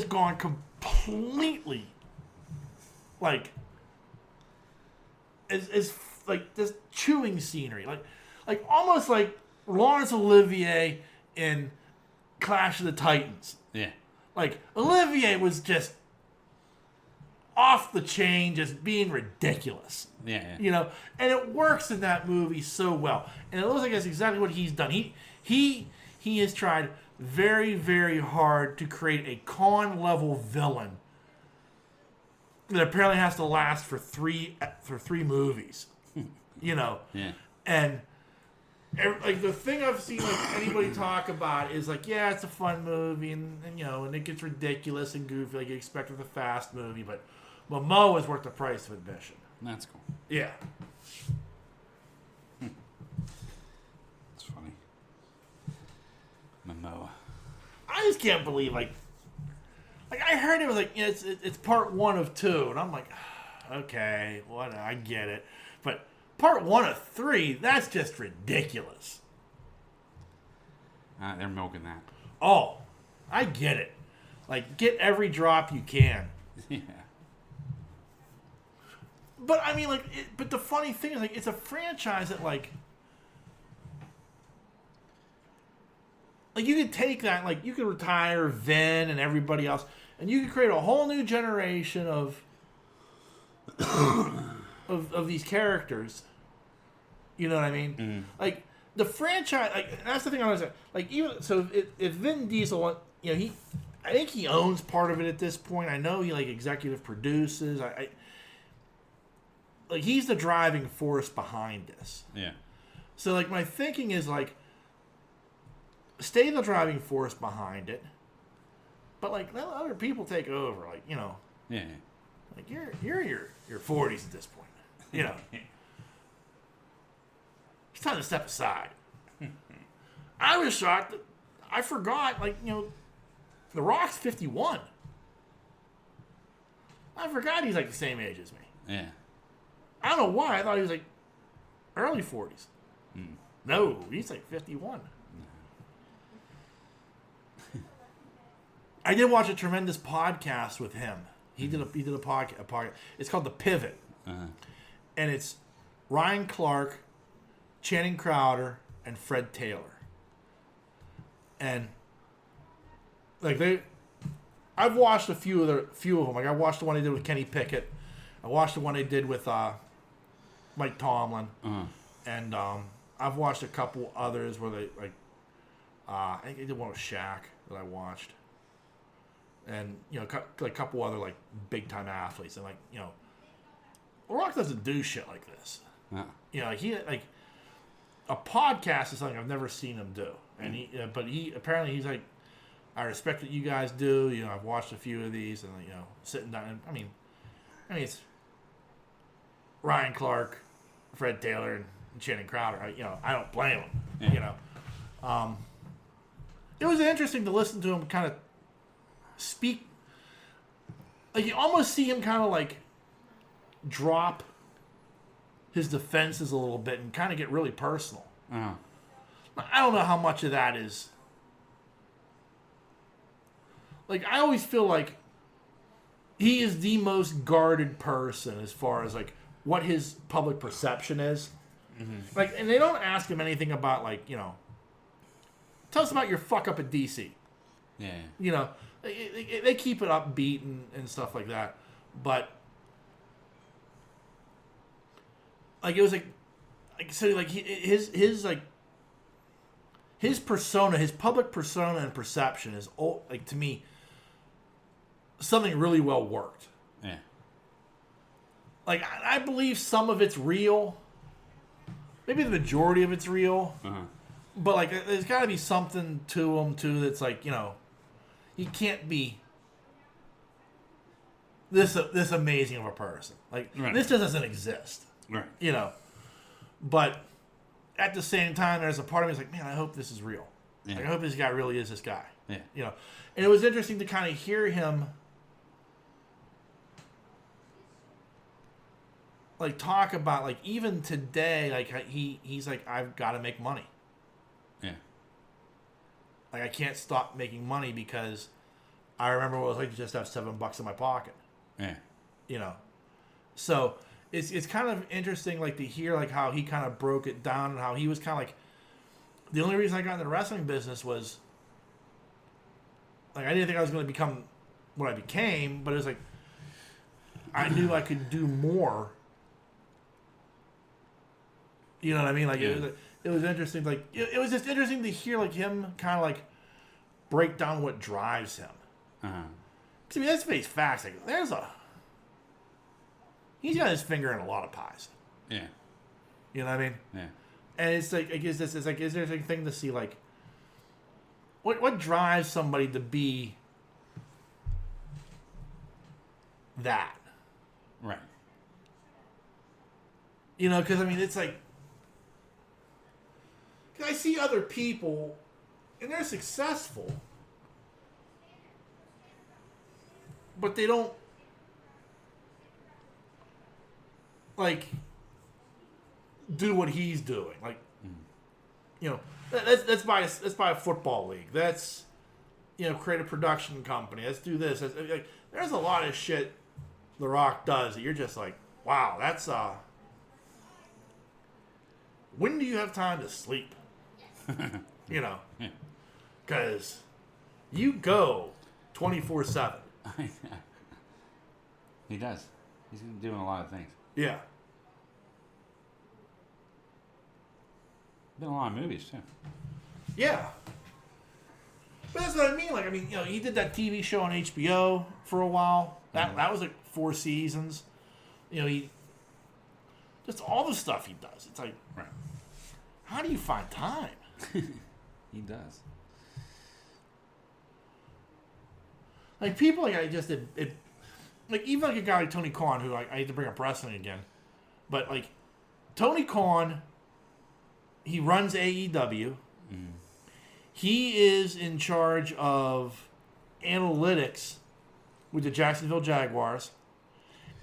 [SPEAKER 3] gone completely, like, as like, this chewing scenery. Like almost like Laurence Olivier in Clash of the Titans.
[SPEAKER 2] Yeah.
[SPEAKER 3] Like, Olivier was just off the chain, just being ridiculous.
[SPEAKER 2] Yeah.
[SPEAKER 3] You know, and it works in that movie so well. And it looks like that's exactly what he's done. He has tried very, very hard to create a con-level villain that apparently has to last for three movies. You know?
[SPEAKER 2] Yeah.
[SPEAKER 3] And like, the thing I've seen like anybody talk about is like, yeah, it's a fun movie, and you know, and it gets ridiculous and goofy like you expect with a fast movie, but Momoa is worth the price of admission.
[SPEAKER 2] That's cool.
[SPEAKER 3] Yeah.
[SPEAKER 2] It's funny. Momoa.
[SPEAKER 3] I just can't believe like I heard it was like, yeah, it's part 1 of 2, and I'm like, okay, what, I get it, but part 1 of 3, that's just ridiculous.
[SPEAKER 2] They're milking that.
[SPEAKER 3] Oh, I get it. Like, get every drop you can.
[SPEAKER 2] Yeah.
[SPEAKER 3] But I mean, like, but the funny thing is, like, it's a franchise that like you could take that, like, you could retire Vin and everybody else, and you could create a whole new generation of of these characters. You know what I mean?
[SPEAKER 2] Mm.
[SPEAKER 3] Like, the franchise, like, that's the thing I was like, even so, if Vin Diesel, you know, I think he owns part of it at this point. I know he like executive produces. Like, he's the driving force behind this.
[SPEAKER 2] Yeah.
[SPEAKER 3] So, like, my thinking is, like, stay the driving force behind it, but, like, let other people take over. Like, you know,
[SPEAKER 2] Yeah.
[SPEAKER 3] like, you're in your 40s at this point. You know. It's time to step aside. I was shocked that I forgot, like, you know, The Rock's 51. I forgot he's, like, the same age as me.
[SPEAKER 2] Yeah.
[SPEAKER 3] I don't know why. I thought he was like early 40s. No, he's like 51. I did watch a tremendous podcast with him. He did a podcast. It's called The Pivot.
[SPEAKER 2] Uh-huh.
[SPEAKER 3] And it's Ryan Clark, Channing Crowder, and Fred Taylor. And like I've watched a few of them. Like, I watched the one they did with Kenny Pickett. I watched the one they did with Mike Tomlin, and I've watched a couple others where they like. I think they did one with Shaq that I watched, and you know, like a couple other like big time athletes, and like, you know, The Rock doesn't do shit like this. You know, like, he like a podcast is something I've never seen him do, and but apparently he's like, I respect what you guys do. You know, I've watched a few of these, and you know, sitting down. And, I mean, it's Ryan Clark, Fred Taylor, and Channing Crowder. You know, I don't blame them.
[SPEAKER 2] Yeah.
[SPEAKER 3] You know, it was interesting to listen to him kind of speak. Like, you almost see him kind of like drop his defenses a little bit and kind of get really personal.
[SPEAKER 2] Uh-huh.
[SPEAKER 3] I don't know how much of that is. Like, I always feel like he is the most guarded person as far as like what his public perception is. Mm-hmm. Like, and they don't ask him anything about like, you know, tell us about your fuck up at DC.
[SPEAKER 2] Yeah.
[SPEAKER 3] You know, they keep it upbeat and stuff like that. But like it was like so like his like his persona, his public persona and perception is like to me something really well worked.
[SPEAKER 2] Yeah.
[SPEAKER 3] Like I believe some of it's real. Maybe the majority of it's real.
[SPEAKER 2] Uh-huh.
[SPEAKER 3] But like there's got to be something to him too that's like, you know, he can't be this amazing of a person. Like this just doesn't exist.
[SPEAKER 2] Right.
[SPEAKER 3] You know. But at the same time, there's a part of me that's like, man, I hope this is real.
[SPEAKER 2] Yeah.
[SPEAKER 3] Like, I hope this guy really is this guy.
[SPEAKER 2] Yeah.
[SPEAKER 3] You know. And it was interesting to kind of hear him like talk about like even today, like he's like, I've got to make money.
[SPEAKER 2] Yeah.
[SPEAKER 3] Like I can't stop making money because I remember what it was like to just have $7 in my pocket.
[SPEAKER 2] Yeah.
[SPEAKER 3] You know. So it's kind of interesting like to hear like how he kind of broke it down and how he was kind of like the only reason I got into the wrestling business was like I didn't think I was going to become what I became, but it was like I knew I could do more. You know what I mean? Like it was interesting. Like it was just interesting to hear like him kind of like break down what drives him.
[SPEAKER 2] Uh-huh.
[SPEAKER 3] I mean, let's face facts. Like he's got his finger in a lot of pies.
[SPEAKER 2] Yeah.
[SPEAKER 3] You know what I mean?
[SPEAKER 2] Yeah.
[SPEAKER 3] And it's like, I guess this is like, is there a thing to see like, what drives somebody to be that?
[SPEAKER 2] Right.
[SPEAKER 3] You know, because I mean, it's like, cause I see other people, and they're successful, but they don't like do what he's doing. Like, you know, let's buy a football league. That's, you know, create a production company. Let's do this. Like, there's a lot of shit The Rock does that you're just like, wow, that's when do you have time to sleep? You know, because you go 24/7.
[SPEAKER 2] He does. He's doing a lot of things.
[SPEAKER 3] Yeah.
[SPEAKER 2] Been a lot of movies too.
[SPEAKER 3] Yeah. But that's what I mean. Like, I mean, you know, he did that TV show on HBO for a while. That was like 4 seasons. You know, he just all the stuff he does. It's like,
[SPEAKER 2] right.
[SPEAKER 3] How do you find time?
[SPEAKER 2] He does.
[SPEAKER 3] Like people, like I just like even like a guy like Tony Khan, who I hate to bring up wrestling again, but like Tony Khan, he runs AEW. Mm. He is in charge of analytics with the Jacksonville Jaguars,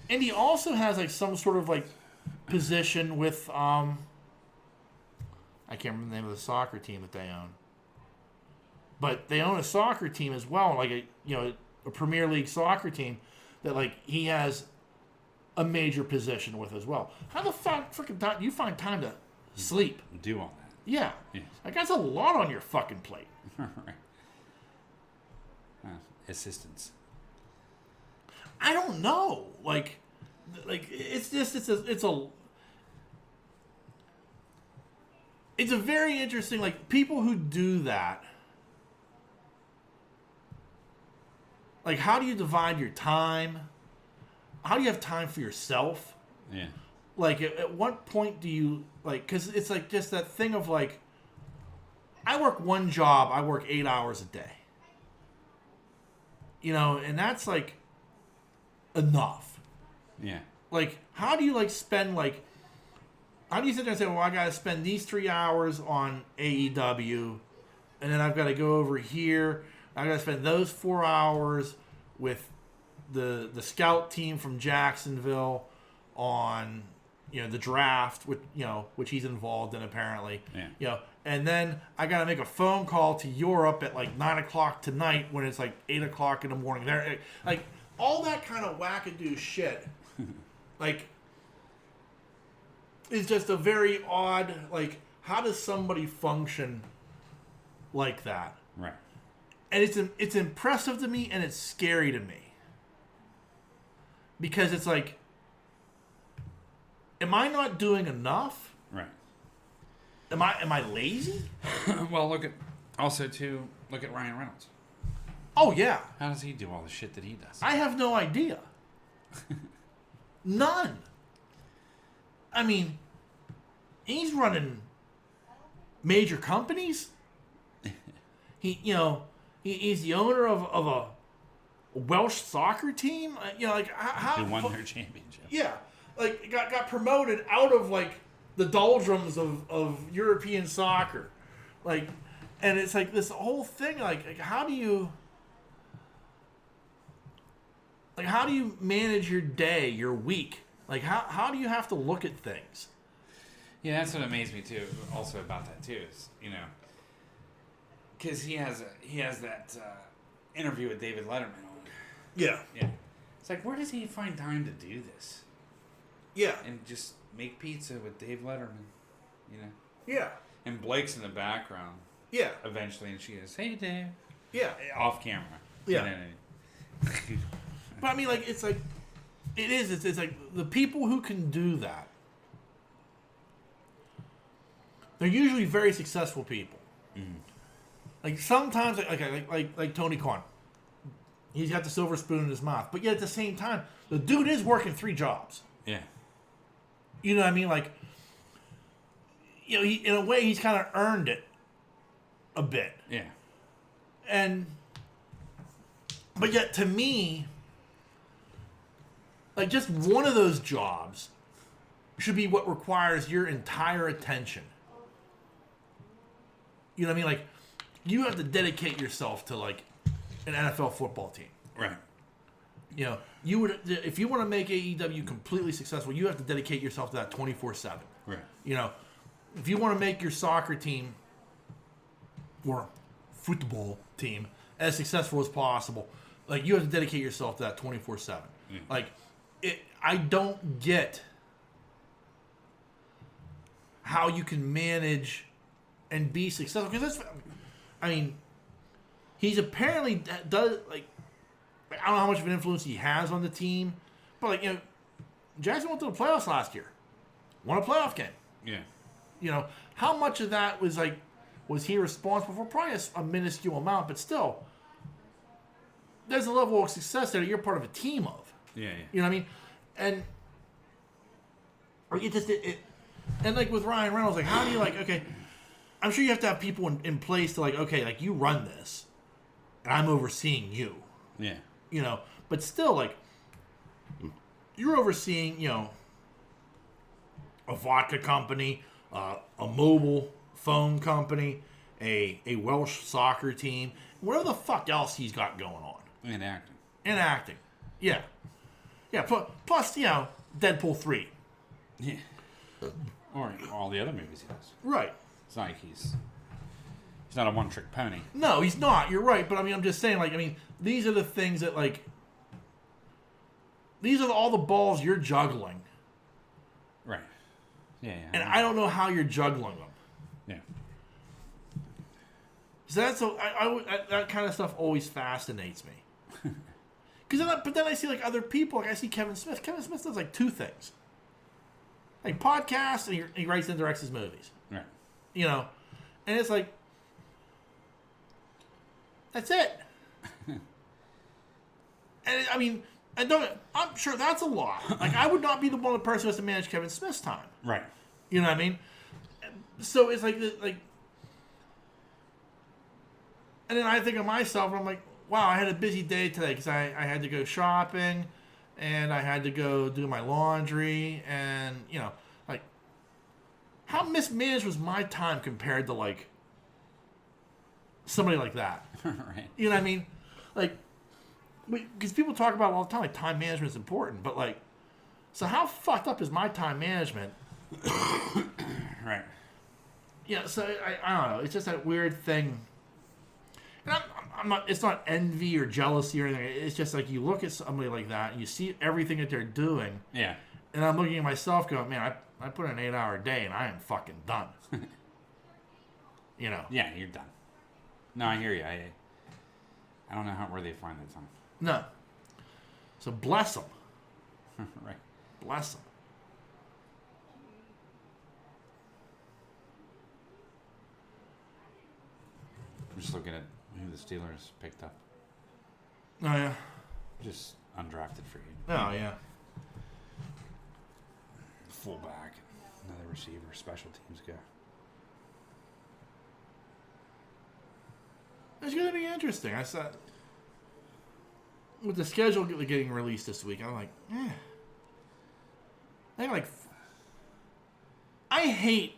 [SPEAKER 3] and he also has like some sort of like position with I can't remember the name of the soccer team that they own, but they own a soccer team as well, like a Premier League soccer team that like he has a major position with as well. How the fuck freaking time do you find time to sleep?
[SPEAKER 2] Do all that.
[SPEAKER 3] Yeah.
[SPEAKER 2] Yes.
[SPEAKER 3] Like that's a lot on your fucking plate.
[SPEAKER 2] Right. Assistance.
[SPEAKER 3] I don't know. Like it's a very interesting, like people who do that. Like, how do you divide your time? How do you have time for yourself?
[SPEAKER 2] Yeah.
[SPEAKER 3] Like, at what point do you, like, because it's like just that thing of like, I work one job, I work 8 hours a day. You know, and that's like enough.
[SPEAKER 2] Yeah.
[SPEAKER 3] Like, how do you like spend like, how do you sit there and say, well, I got to spend these 3 hours on AEW, and then I've got to go over here. I got to spend those 4 hours with the scout team from Jacksonville on, you know, the draft, with, you know, which he's involved in apparently.
[SPEAKER 2] Yeah.
[SPEAKER 3] You know, and then I got to make a phone call to Europe at like 9 o'clock tonight when it's like 8 o'clock in the morning. There, like all that kind of wackadoo shit, like, is just a very odd, like, how does somebody function like that?
[SPEAKER 2] Right.
[SPEAKER 3] And it's impressive to me and it's scary to me. Because it's like, am I not doing enough?
[SPEAKER 2] Right.
[SPEAKER 3] Am I lazy?
[SPEAKER 2] Well, look at Ryan Reynolds.
[SPEAKER 3] Oh yeah.
[SPEAKER 2] How does he do all the shit that he does?
[SPEAKER 3] I have no idea. None. I mean, he's running major companies. He's the owner of a Welsh soccer team. Like how
[SPEAKER 2] They won their championship.
[SPEAKER 3] Yeah, like got promoted out of like the doldrums of European soccer, like, and it's like this whole thing. Like how do you manage your day, your week? Like how do you have to look at things?
[SPEAKER 2] Yeah, that's what amazed me too. Also about that too is because he has that interview with David Letterman on.
[SPEAKER 3] Yeah.
[SPEAKER 2] Yeah. It's like, where does he find time to do this?
[SPEAKER 3] Yeah.
[SPEAKER 2] And just make pizza with Dave Letterman,
[SPEAKER 3] Yeah.
[SPEAKER 2] And Blake's in the background.
[SPEAKER 3] Yeah.
[SPEAKER 2] Eventually, and she goes, "Hey, Dave."
[SPEAKER 3] Yeah.
[SPEAKER 2] Off camera.
[SPEAKER 3] Yeah. But I mean, like, it's like, it's like the people who can do that, they're usually very successful people.
[SPEAKER 2] Mm.
[SPEAKER 3] Like sometimes, like Tony Khan, he's got the silver spoon in his mouth, but yet at the same time, the dude is working 3 jobs.
[SPEAKER 2] Yeah.
[SPEAKER 3] You know what I mean? Like, he, in a way, he's kind of earned it a bit.
[SPEAKER 2] Yeah.
[SPEAKER 3] But yet, to me, like, just one of those jobs should be what requires your entire attention. You know what I mean? Like, you have to dedicate yourself to, like, an NFL football team.
[SPEAKER 2] Right.
[SPEAKER 3] You would, if you want to make AEW completely successful, you have to dedicate yourself to that 24/7.
[SPEAKER 2] Right.
[SPEAKER 3] If you want to make your soccer team or football team as successful as possible, like, you have to dedicate yourself to that 24/7.
[SPEAKER 2] Yeah.
[SPEAKER 3] Like, I don't get how you can manage and be successful, because he's apparently does, like, I don't know how much of an influence he has on the team, but, like, Jackson went to the playoffs last year, won a playoff game.
[SPEAKER 2] Yeah.
[SPEAKER 3] How much of that was he responsible for? Probably a minuscule amount, but still, there's a level of success that you're part of a team of.
[SPEAKER 2] Yeah.
[SPEAKER 3] You know what I mean? And and like with Ryan Reynolds, like, how do you, like, okay, I'm sure you have to have people in place to, like, okay, like, you run this, and I'm overseeing you.
[SPEAKER 2] Yeah.
[SPEAKER 3] But still, like, you're overseeing, a vodka company, a mobile phone company, a Welsh soccer team, whatever the fuck else he's got going on.
[SPEAKER 2] And acting.
[SPEAKER 3] Yeah. Yeah, plus, Deadpool 3.
[SPEAKER 2] Yeah. Or all the other movies he does.
[SPEAKER 3] Right.
[SPEAKER 2] It's not like he's not a one-trick pony.
[SPEAKER 3] No, he's not. You're right. But, I'm just saying, like, these are the things that, like, these are all the balls you're juggling.
[SPEAKER 2] Right. Yeah.
[SPEAKER 3] And I don't know how you're juggling them.
[SPEAKER 2] Yeah.
[SPEAKER 3] So that kind of stuff always fascinates me. But then I see, like, other people. Like, I see Kevin Smith. Kevin Smith does, like, 2 things. Like, podcasts, and he writes and directs his movies.
[SPEAKER 2] Right.
[SPEAKER 3] And it's like, that's it. And, I'm sure that's a lot. Like, I would not be the person who has to manage Kevin Smith's time.
[SPEAKER 2] Right.
[SPEAKER 3] You know what I mean? So it's like, and then I think of myself, and I'm like, wow, I had a busy day today because I had to go shopping, and I had to go do my laundry, and, like, how mismanaged was my time compared to, like, somebody like that?
[SPEAKER 2] Right.
[SPEAKER 3] You know what I mean? Like, because people talk about it all the time, like, time management is important, but, like, so how fucked up is my time management?
[SPEAKER 2] Right.
[SPEAKER 3] Yeah, so I don't know. It's just that weird thing. And I'm not. It's not envy or jealousy or anything. It's just like you look at somebody like that and you see everything that they're doing.
[SPEAKER 2] Yeah.
[SPEAKER 3] And I'm looking at myself, going, "Man, I put in an 8-hour day and I am fucking done." You know.
[SPEAKER 2] Yeah, you're done. No, I hear you. I don't know where they find the time.
[SPEAKER 3] No. So bless them.
[SPEAKER 2] Right.
[SPEAKER 3] Bless them.
[SPEAKER 2] I'm just looking at who the Steelers picked up.
[SPEAKER 3] Oh yeah.
[SPEAKER 2] Just undrafted free.
[SPEAKER 3] Oh yeah.
[SPEAKER 2] Fullback, another receiver, special teams guy.
[SPEAKER 3] It's going to be interesting. I said, with the schedule getting released this week, I'm like, I hate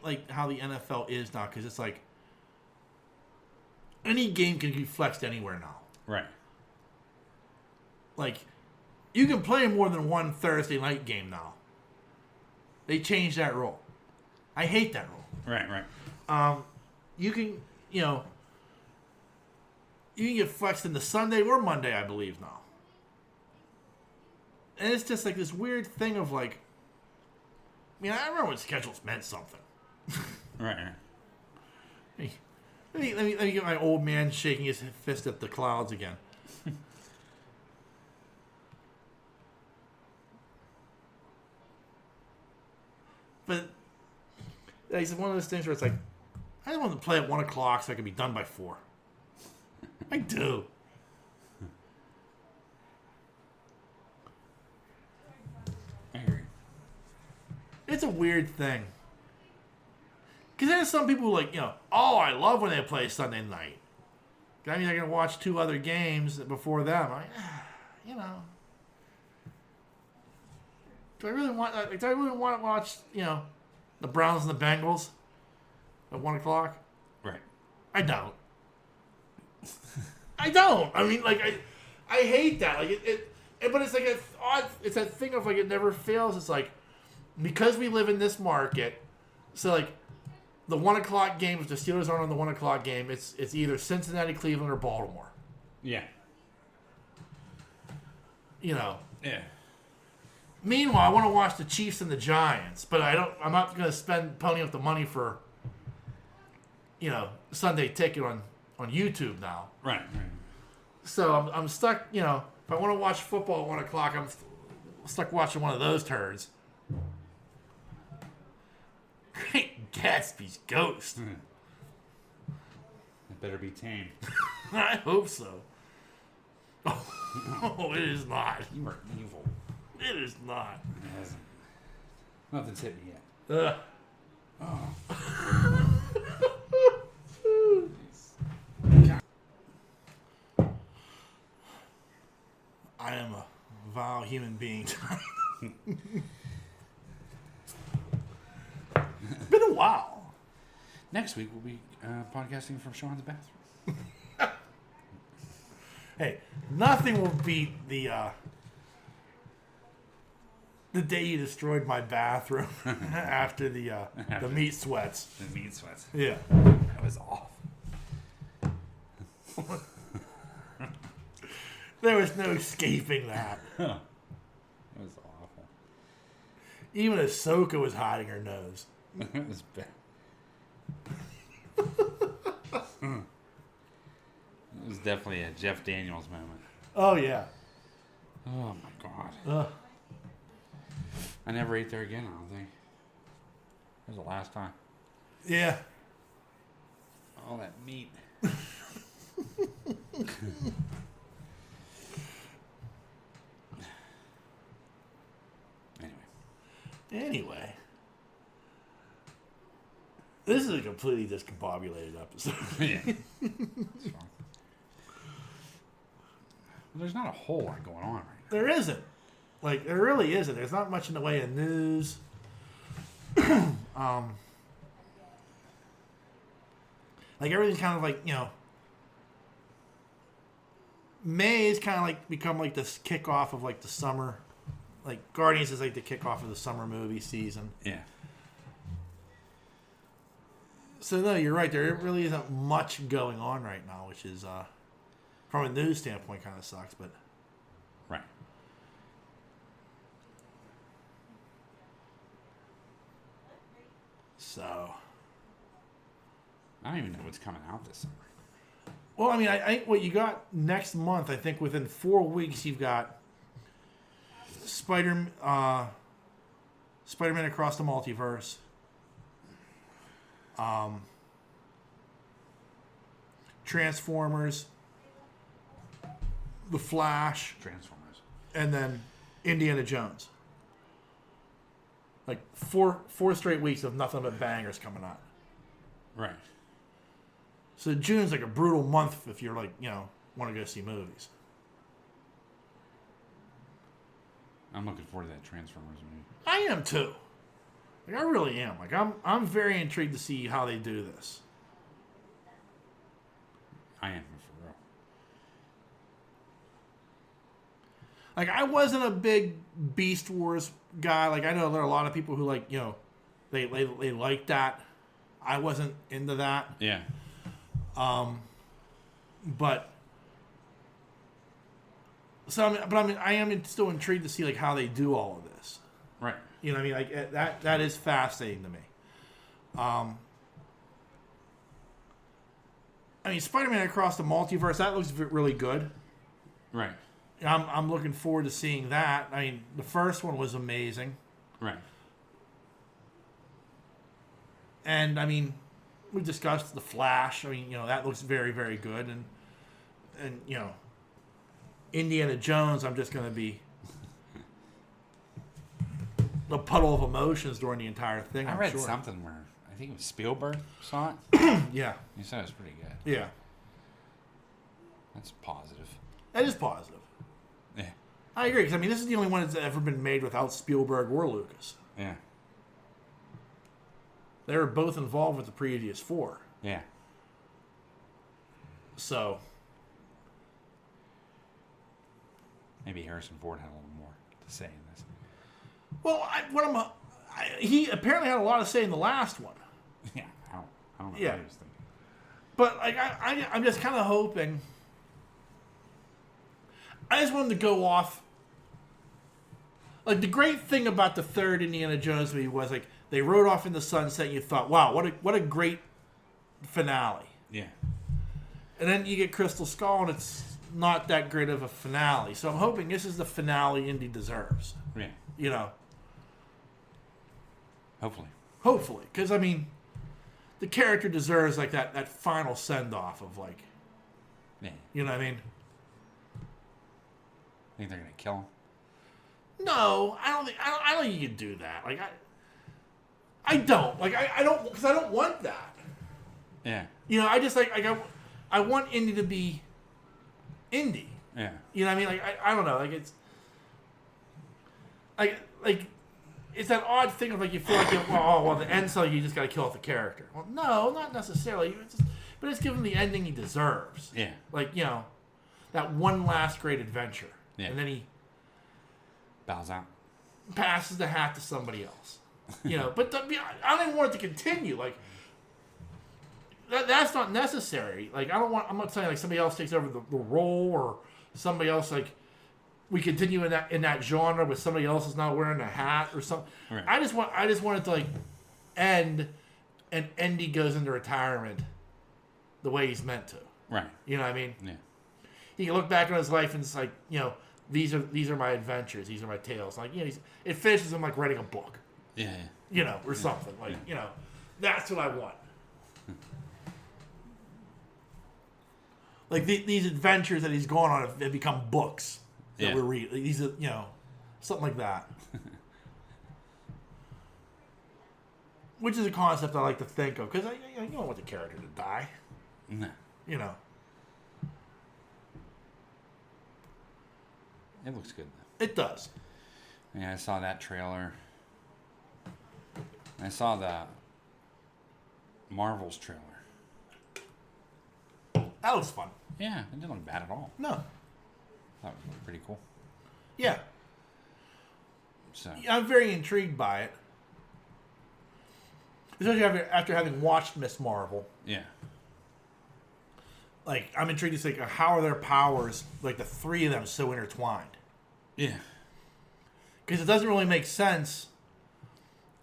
[SPEAKER 3] like how the NFL is now, because it's like any game can be flexed anywhere now.
[SPEAKER 2] Right.
[SPEAKER 3] Like, you can play more than one Thursday night game now. They changed that rule. I hate that rule.
[SPEAKER 2] Right.
[SPEAKER 3] You can, you can get flexed into Sunday or Monday, I believe, now. And it's just like this weird thing of like, I mean, I remember when schedules meant something.
[SPEAKER 2] Right.
[SPEAKER 3] Let me get my old man shaking his fist at the clouds again. But it's one of those things where it's like, I just want to play at 1 o'clock so I can be done by 4. I do.
[SPEAKER 2] I hear you.
[SPEAKER 3] It's a weird thing. Because there's some people like, oh, I love when they play Sunday night. That means I can watch 2 other games before them. I'm like, do I really want to watch, the Browns and the Bengals at 1 o'clock?
[SPEAKER 2] Right.
[SPEAKER 3] I don't. I don't. I mean, like, I hate that. Like, but it's like it's that thing of like it never fails. It's like, because we live in this market, so like the 1 o'clock game, if the Steelers aren't on the 1 o'clock game, it's either Cincinnati, Cleveland, or Baltimore.
[SPEAKER 2] Yeah.
[SPEAKER 3] Yeah. Meanwhile, I want to watch the Chiefs and the Giants, but I'm not going to pony up the money for, Sunday ticket on YouTube now.
[SPEAKER 2] Right.
[SPEAKER 3] So I'm stuck, if I want to watch football at 1 o'clock, I'm stuck watching one of those turds. Great Gatsby's Ghost.
[SPEAKER 2] It better be tame.
[SPEAKER 3] I hope so. Oh, it is not.
[SPEAKER 2] You are evil.
[SPEAKER 3] It is not.
[SPEAKER 2] It hasn't. Nothing's hit me yet.
[SPEAKER 3] I am a vile human being. It's been a while.
[SPEAKER 2] Next week we'll be podcasting from Sean's bathroom.
[SPEAKER 3] Hey, nothing will beat the day you destroyed my bathroom after the meat sweats.
[SPEAKER 2] The meat sweats.
[SPEAKER 3] Yeah.
[SPEAKER 2] That was off.
[SPEAKER 3] There was no escaping that.
[SPEAKER 2] That was awful.
[SPEAKER 3] Even Ahsoka was hiding her nose.
[SPEAKER 2] It was bad. It was definitely a Jeff Daniels moment.
[SPEAKER 3] Oh, yeah.
[SPEAKER 2] Oh, my God. I never ate there again, I don't think. It was the last time.
[SPEAKER 3] Yeah.
[SPEAKER 2] All that meat.
[SPEAKER 3] Anyway. This is a completely discombobulated episode.
[SPEAKER 2] Yeah. It's fine. Well, there's not a whole lot going on right now.
[SPEAKER 3] There isn't. Like, there really isn't. There's not much in the way of news. Like, everything's kind of like, May is kind of like become like this kickoff of like the summer. Like, Guardians is like the kickoff of the summer movie season.
[SPEAKER 2] Yeah.
[SPEAKER 3] So no, you're right. There really isn't much going on right now, which is from a news standpoint kind of sucks. But
[SPEAKER 2] Right.
[SPEAKER 3] so
[SPEAKER 2] I don't even know what's coming out this summer.
[SPEAKER 3] well, I mean, I what you got next month? I think within 4 weeks you've got Spider-Man Across the Multiverse. Transformers, The Flash,
[SPEAKER 2] Transformers.
[SPEAKER 3] and then Indiana Jones. Like four straight weeks of nothing but bangers coming out.
[SPEAKER 2] Right.
[SPEAKER 3] So June's like a brutal month if you're like, want to go see movies.
[SPEAKER 2] I'm looking forward to that Transformers movie.
[SPEAKER 3] I am too. Like I really am. Like I'm very intrigued to see how they do this.
[SPEAKER 2] I am for real.
[SPEAKER 3] Like I wasn't a big Beast Wars guy. Like I know there are a lot of people who like, they like that. I wasn't into that.
[SPEAKER 2] Yeah.
[SPEAKER 3] But I am still intrigued to see like how they do all of this.
[SPEAKER 2] Right.
[SPEAKER 3] You know what I mean? Like that is fascinating to me. I mean, Spider-Man Across the Multiverse, that looks really good.
[SPEAKER 2] Right.
[SPEAKER 3] I'm looking forward to seeing that. I mean, the first one was amazing.
[SPEAKER 2] Right.
[SPEAKER 3] And I mean, we discussed The Flash. I mean, that looks very, very good. And Indiana Jones, I'm just going to be a puddle of emotions during the entire thing.
[SPEAKER 2] I
[SPEAKER 3] I'm
[SPEAKER 2] read
[SPEAKER 3] sure.
[SPEAKER 2] something where I think it was Spielberg saw it.
[SPEAKER 3] Yeah.
[SPEAKER 2] He said it was pretty good.
[SPEAKER 3] Yeah.
[SPEAKER 2] That's positive.
[SPEAKER 3] That is positive.
[SPEAKER 2] Yeah.
[SPEAKER 3] I agree, because I mean, this is the only one that's ever been made without Spielberg or Lucas.
[SPEAKER 2] Yeah.
[SPEAKER 3] They were both involved with the previous 4.
[SPEAKER 2] Yeah.
[SPEAKER 3] So,
[SPEAKER 2] Maybe Harrison Ford had a little more to say in this.
[SPEAKER 3] well, he apparently had a lot to say in the last one.
[SPEAKER 2] Yeah. I don't know
[SPEAKER 3] Yeah.
[SPEAKER 2] what he was thinking.
[SPEAKER 3] But like, I'm just kind of hoping. I just want him to go off. Like the great thing about the third Indiana Jones movie was like they rode off in the sunset. And you thought, wow, what a great finale.
[SPEAKER 2] Yeah.
[SPEAKER 3] And then you get Crystal Skull, and it's not that great of a finale. So I'm hoping this is the finale Indy deserves.
[SPEAKER 2] Yeah. Hopefully.
[SPEAKER 3] Hopefully, because I mean, the character deserves like that final send off of like,
[SPEAKER 2] Yeah.
[SPEAKER 3] you know what I mean?
[SPEAKER 2] Think they're gonna kill him?
[SPEAKER 3] No, I don't think you can do that. Like I don't because I don't want that.
[SPEAKER 2] Yeah.
[SPEAKER 3] I just I want Indy to be Indy.
[SPEAKER 2] Yeah.
[SPEAKER 3] You know what I mean? Like I don't know. Like it's like it's that odd thing of like you feel like the end, so you just got to kill off the character. Well, no, not necessarily. But it's given the ending he deserves.
[SPEAKER 2] Yeah.
[SPEAKER 3] Like that one last great adventure,
[SPEAKER 2] Yeah.
[SPEAKER 3] and then he
[SPEAKER 2] Bows out.
[SPEAKER 3] passes the hat to somebody else. But I don't even want it to continue. Like that's not necessary. Like I'm not saying like somebody else takes over the role or somebody else like we continue in that genre, but somebody else is not wearing a hat or something.
[SPEAKER 2] Right.
[SPEAKER 3] I just want it to like end, and Indy goes into retirement the way he's meant to.
[SPEAKER 2] Right.
[SPEAKER 3] You know what I mean?
[SPEAKER 2] Yeah.
[SPEAKER 3] He can look back on his life and it's like these are my adventures, these are my tales. Like it finishes him like writing a book.
[SPEAKER 2] Yeah.
[SPEAKER 3] Or something like that's what I want. Like these adventures that he's gone on have become books that we're reading. These are something like that. Which is a concept I like to think of because you don't want the character to die.
[SPEAKER 2] No. It looks good though.
[SPEAKER 3] It does.
[SPEAKER 2] Yeah, I saw that trailer. I saw the Marvel's trailer.
[SPEAKER 3] That looks fun.
[SPEAKER 2] Yeah, it didn't look bad at all.
[SPEAKER 3] No.
[SPEAKER 2] That was pretty cool.
[SPEAKER 3] Yeah.
[SPEAKER 2] So
[SPEAKER 3] I'm very intrigued by it. especially after having watched Miss Marvel.
[SPEAKER 2] Yeah.
[SPEAKER 3] Like, I'm intrigued to see like, how are their powers, like the three of them, so intertwined?
[SPEAKER 2] Yeah.
[SPEAKER 3] Because it doesn't really make sense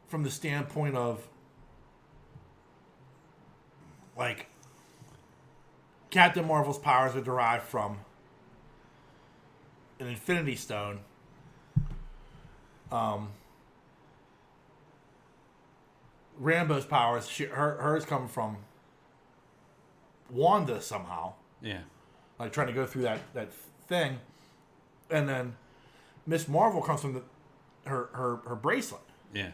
[SPEAKER 3] from the standpoint of, like, Captain Marvel's powers are derived from an Infinity Stone. Rambo's powers, hers come from Wanda somehow.
[SPEAKER 2] Yeah.
[SPEAKER 3] Like trying to go through that thing, and then Miss Marvel comes from her bracelet.
[SPEAKER 2] Yeah.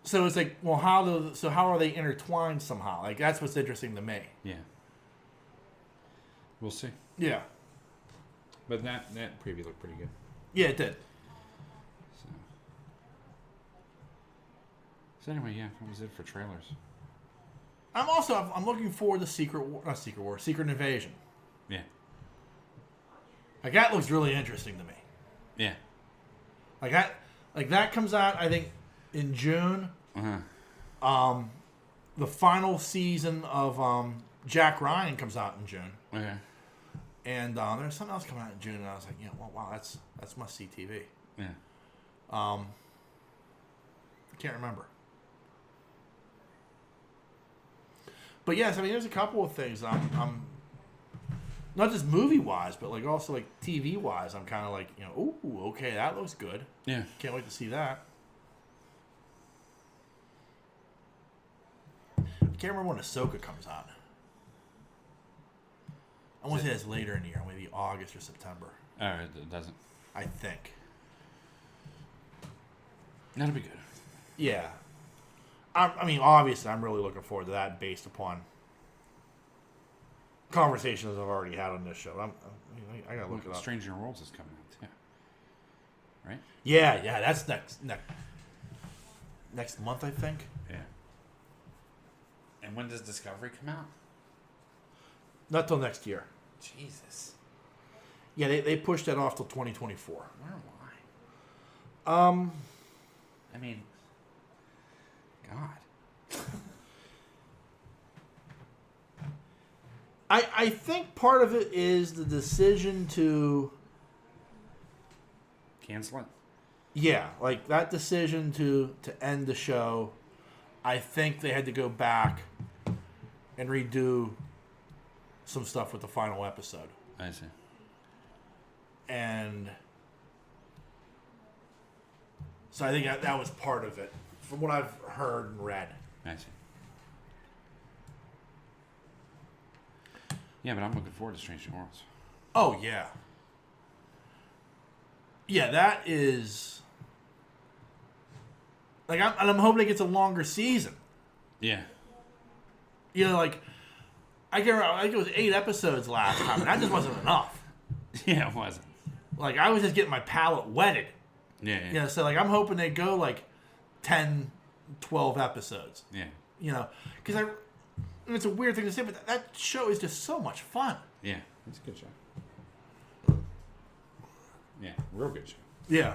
[SPEAKER 3] So it's like, well, how are they intertwined somehow? Like that's what's interesting to me.
[SPEAKER 2] Yeah. We'll see.
[SPEAKER 3] Yeah,
[SPEAKER 2] But that preview looked pretty good.
[SPEAKER 3] yeah, it did.
[SPEAKER 2] So anyway, yeah, that was it for trailers.
[SPEAKER 3] I'm looking forward to Secret Invasion.
[SPEAKER 2] Yeah.
[SPEAKER 3] Like that looks really interesting to me.
[SPEAKER 2] Yeah.
[SPEAKER 3] Like that comes out I think in June.
[SPEAKER 2] Uh-huh.
[SPEAKER 3] The final season of Jack Ryan comes out in June.
[SPEAKER 2] Okay.
[SPEAKER 3] And there's something else coming out in June, and I was like, yeah, well, wow, that's must see TV.
[SPEAKER 2] Yeah.
[SPEAKER 3] I can't remember. But yes, I mean, there's a couple of things I'm not just movie wise, but like also like TV wise. I'm kind of like, ooh, okay, that looks good.
[SPEAKER 2] Yeah.
[SPEAKER 3] Can't wait to see that. I can't remember when Ahsoka comes out. I want to say it's later in the year, maybe August or September.
[SPEAKER 2] All right, it doesn't.
[SPEAKER 3] I think.
[SPEAKER 2] That'll be good.
[SPEAKER 3] Yeah. I mean, obviously, I'm really looking forward to that based upon conversations I've already had on this show. I gotta look it up.
[SPEAKER 2] Stranger Worlds is coming out too. Right?
[SPEAKER 3] Yeah, that's next month, I think.
[SPEAKER 2] Yeah. And when does Discovery come out?
[SPEAKER 3] Not till next year.
[SPEAKER 2] Jesus.
[SPEAKER 3] Yeah, they pushed that off till 2024.
[SPEAKER 2] Where am I? I mean, God.
[SPEAKER 3] I think part of it is the decision to
[SPEAKER 2] Cancel it?
[SPEAKER 3] yeah, like that decision to end the show. I think they had to go back and redo some stuff with the final episode.
[SPEAKER 2] I see.
[SPEAKER 3] And so I think that was part of it, from what I've heard and read.
[SPEAKER 2] I see. Yeah, but I'm looking forward to Stranger Worlds.
[SPEAKER 3] Oh, yeah. Yeah, that is... Like, I'm hoping it gets a longer season.
[SPEAKER 2] Yeah.
[SPEAKER 3] Like, I can't remember, I think it was 8 episodes last time, and that just wasn't enough.
[SPEAKER 2] Yeah, it wasn't.
[SPEAKER 3] Like, I was just getting my palate wetted.
[SPEAKER 2] Yeah.
[SPEAKER 3] So, like, I'm hoping they go, like, 10, 12 episodes.
[SPEAKER 2] Yeah.
[SPEAKER 3] Because it's a weird thing to say, but that show is just so much fun.
[SPEAKER 2] Yeah. It's a good show. Yeah, real good show.
[SPEAKER 3] Yeah.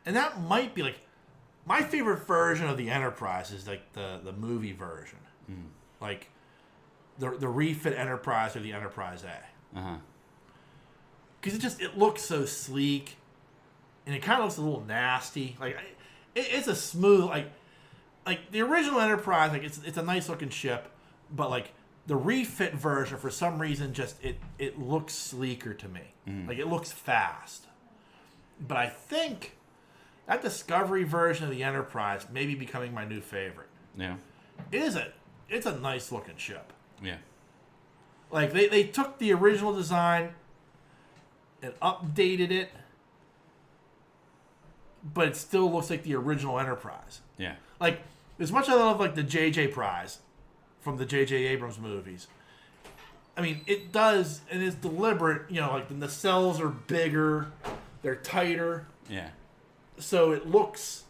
[SPEAKER 3] And that might be, like, my favorite version of the Enterprise is, like, the movie version. Like, the refit Enterprise or the Enterprise A.
[SPEAKER 2] Uh-huh.
[SPEAKER 3] Because it looks so sleek, and it kind of looks a little nasty. Like, it's a smooth, like the original Enterprise, like it's a nice looking ship, but like the refit version, for some reason, just it looks sleeker to me. Like it looks fast. But I think that Discovery version of the Enterprise may be becoming my new favorite.
[SPEAKER 2] Yeah.
[SPEAKER 3] It's a nice looking ship.
[SPEAKER 2] Yeah.
[SPEAKER 3] Like they took the original design and updated it, but it still looks like the original Enterprise.
[SPEAKER 2] Yeah.
[SPEAKER 3] Like, as much as I love, like, the J.J. Prize from the J.J. Abrams movies, I mean, it does, and it's deliberate, like, the nacelles are bigger, they're tighter,
[SPEAKER 2] Yeah.
[SPEAKER 3] so it looks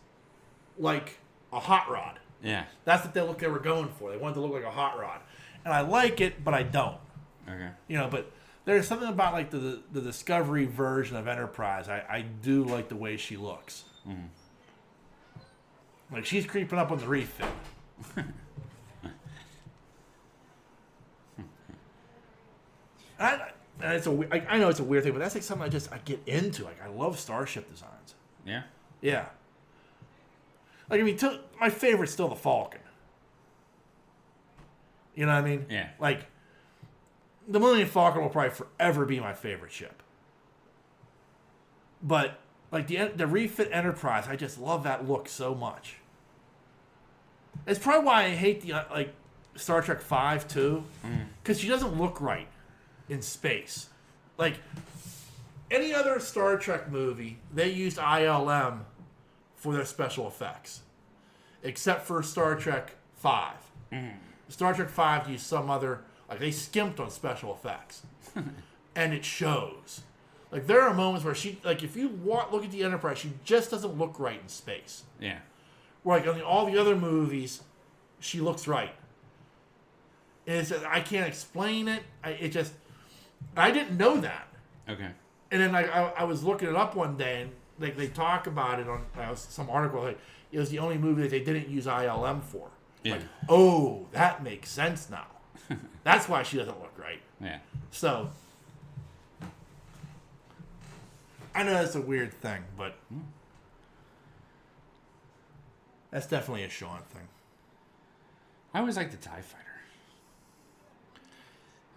[SPEAKER 3] like a hot rod.
[SPEAKER 2] Yeah.
[SPEAKER 3] That's what they were going for. They wanted to look like a hot rod. And I like it, but I don't.
[SPEAKER 2] Okay.
[SPEAKER 3] But there's something about like the Discovery version of Enterprise. I do like the way she looks.
[SPEAKER 2] Mm.
[SPEAKER 3] Like she's creeping up on the refit. And I know it's a weird thing, but that's like something I get into. Like I love starship designs.
[SPEAKER 2] Yeah.
[SPEAKER 3] Yeah. Like I mean, my favorite's still the Falcon. You know what I mean?
[SPEAKER 2] Yeah.
[SPEAKER 3] Like the Millennium Falcon will probably forever be my favorite ship. But like the refit Enterprise, I just love that look so much. It's probably why I hate the like Star Trek V too, because she doesn't look right in space. Like any other Star Trek movie, they used ILM for their special effects, except for Star Trek V. Star Trek V used some other, like they skimped on special effects, and it shows. Like there are moments where she, like if you look at the Enterprise, she just doesn't look right in space.
[SPEAKER 2] Yeah.
[SPEAKER 3] Like on all the other movies, she looks right. And I can't explain it. I didn't know that.
[SPEAKER 2] Okay.
[SPEAKER 3] And then I was looking it up one day, and like they talk about it on some article. Like it was the only movie that they didn't use ILM for.
[SPEAKER 2] Yeah.
[SPEAKER 3] Like, oh, that makes sense now. That's why she doesn't look right.
[SPEAKER 2] Yeah.
[SPEAKER 3] So I know that's a weird thing, but that's definitely a Sean thing.
[SPEAKER 2] I always liked the TIE Fighter.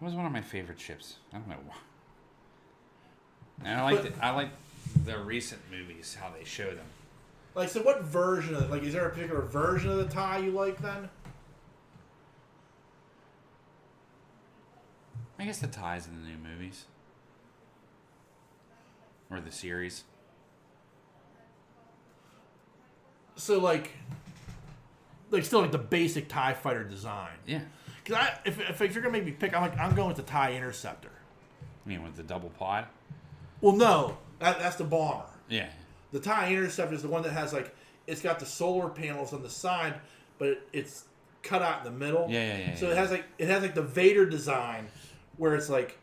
[SPEAKER 2] It was one of my favorite ships. I don't know why. And I like the recent movies, how they show them.
[SPEAKER 3] Like, so what version of is there a particular version of the TIE you like then?
[SPEAKER 2] I guess the TIEs in the new movies. Or the series.
[SPEAKER 3] So like still like the basic TIE fighter design.
[SPEAKER 2] Yeah.
[SPEAKER 3] Because if you're gonna make me pick, I'm going with the TIE Interceptor.
[SPEAKER 2] You mean with the double pod?
[SPEAKER 3] Well, no, that's the bomber.
[SPEAKER 2] Yeah.
[SPEAKER 3] The TIE Interceptor is the one that has it's got the solar panels on the side, but it's cut out in the middle.
[SPEAKER 2] Yeah.
[SPEAKER 3] So it has the Vader design, where it's like,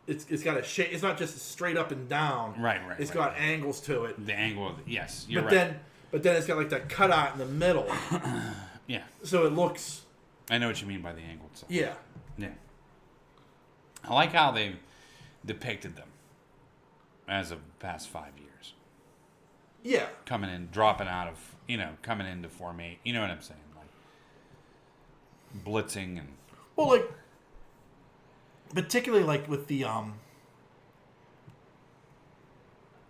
[SPEAKER 3] it's got a shape. It's not just straight up and down.
[SPEAKER 2] Right.
[SPEAKER 3] It's got angles to it.
[SPEAKER 2] The angle of yes, you're
[SPEAKER 3] But
[SPEAKER 2] right.
[SPEAKER 3] then it's got like that cutout in the middle.
[SPEAKER 2] Yeah.
[SPEAKER 3] So it looks.
[SPEAKER 2] I know what you mean by the angled stuff.
[SPEAKER 3] Yeah.
[SPEAKER 2] Yeah. I like how they depicted them as of the past 5 years.
[SPEAKER 3] Yeah.
[SPEAKER 2] Coming in, dropping out of, coming into formate. You know what I'm saying? Like blitzing and.
[SPEAKER 3] Well, like particularly like with the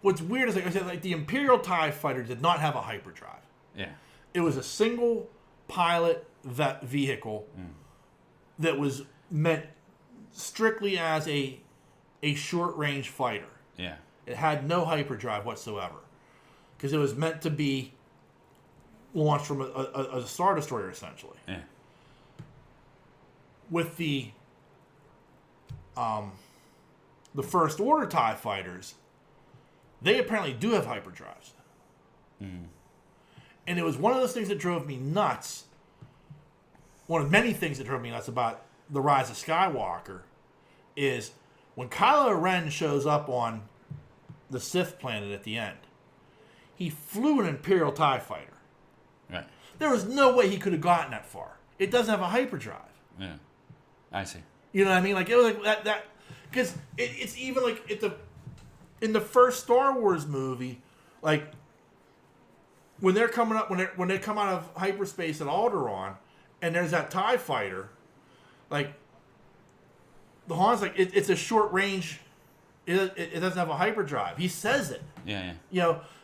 [SPEAKER 3] what's weird is like I said, like the Imperial TIE Fighter did not have a hyperdrive.
[SPEAKER 2] Yeah.
[SPEAKER 3] It was a single pilot vehicle that was meant strictly as a short range fighter.
[SPEAKER 2] Yeah.
[SPEAKER 3] It had no hyperdrive whatsoever because it was meant to be launched from a Star Destroyer essentially.
[SPEAKER 2] Yeah.
[SPEAKER 3] With the First Order TIE Fighters, they apparently do have hyperdrives. And it was one of those things that drove me nuts. One of many things that drove me nuts about The Rise of Skywalker is when Kylo Ren shows up on the Sith planet at the end, he flew an Imperial TIE Fighter.
[SPEAKER 2] Right.
[SPEAKER 3] There was no way he could have gotten that far. It doesn't have a hyperdrive.
[SPEAKER 2] Yeah. I see.
[SPEAKER 3] You know what I mean? Like it was like that because it's even like in the first Star Wars movie, like when they're coming up when they come out of hyperspace at Alderaan, and there's that TIE fighter, like the Han's like it's a short range. It doesn't have a hyperdrive. He says it.
[SPEAKER 2] Yeah.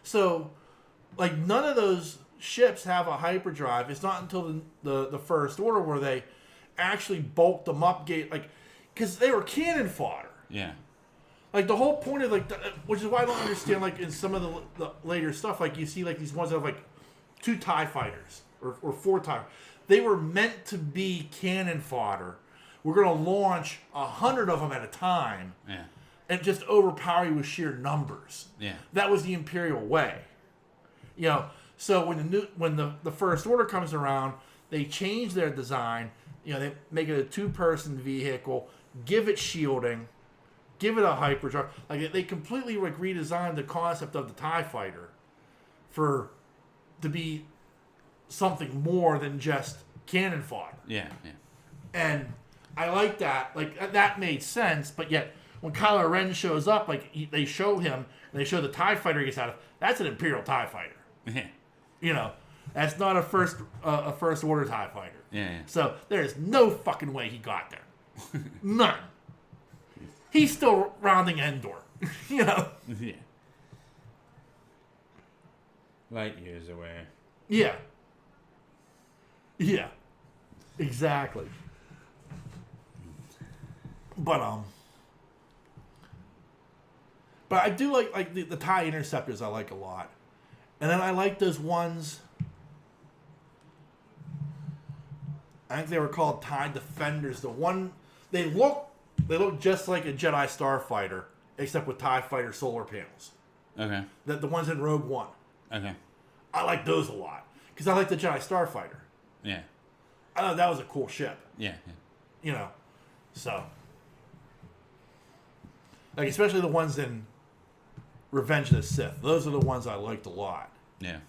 [SPEAKER 3] So like none of those ships have a hyperdrive. It's not until the First Order where they actually bulked them up, because they were cannon fodder.
[SPEAKER 2] Yeah.
[SPEAKER 3] Like the whole point of which is why I don't understand in some of the later stuff, like you see these ones that have 2 TIE fighters or 4 TIE. They were meant to be cannon fodder. We're going to launch 100 of them at a time.
[SPEAKER 2] Yeah.
[SPEAKER 3] And just overpower you with sheer numbers.
[SPEAKER 2] Yeah.
[SPEAKER 3] That was the Imperial way. So when the First Order comes around, they change their design they make it a 2-person vehicle, give it shielding, give it a hyperdrive. Like they completely redesigned the concept of the TIE fighter to be something more than just cannon fodder.
[SPEAKER 2] Yeah.
[SPEAKER 3] And I like that. Like that made sense, but yet when Kylo Ren shows up, like they show him, and they show the TIE fighter he gets out of. That's an Imperial TIE fighter.
[SPEAKER 2] Yeah.
[SPEAKER 3] That's not a first order TIE fighter.
[SPEAKER 2] Yeah.
[SPEAKER 3] So there's no fucking way he got there. None. He's still rounding Endor.
[SPEAKER 2] Yeah. Light years away.
[SPEAKER 3] Yeah. Yeah. Exactly. But I do like the TIE Interceptors. I like a lot, and then I like those ones. I think they were called TIE Defenders. The one they look just like a Jedi Starfighter, except with TIE Fighter solar panels.
[SPEAKER 2] Okay.
[SPEAKER 3] The ones in Rogue One.
[SPEAKER 2] Okay.
[SPEAKER 3] I like those a lot because I like the Jedi Starfighter.
[SPEAKER 2] Yeah.
[SPEAKER 3] I thought that was a cool ship.
[SPEAKER 2] Yeah.
[SPEAKER 3] So like especially the ones in Revenge of the Sith. Those are the ones I liked a lot.
[SPEAKER 2] Yeah.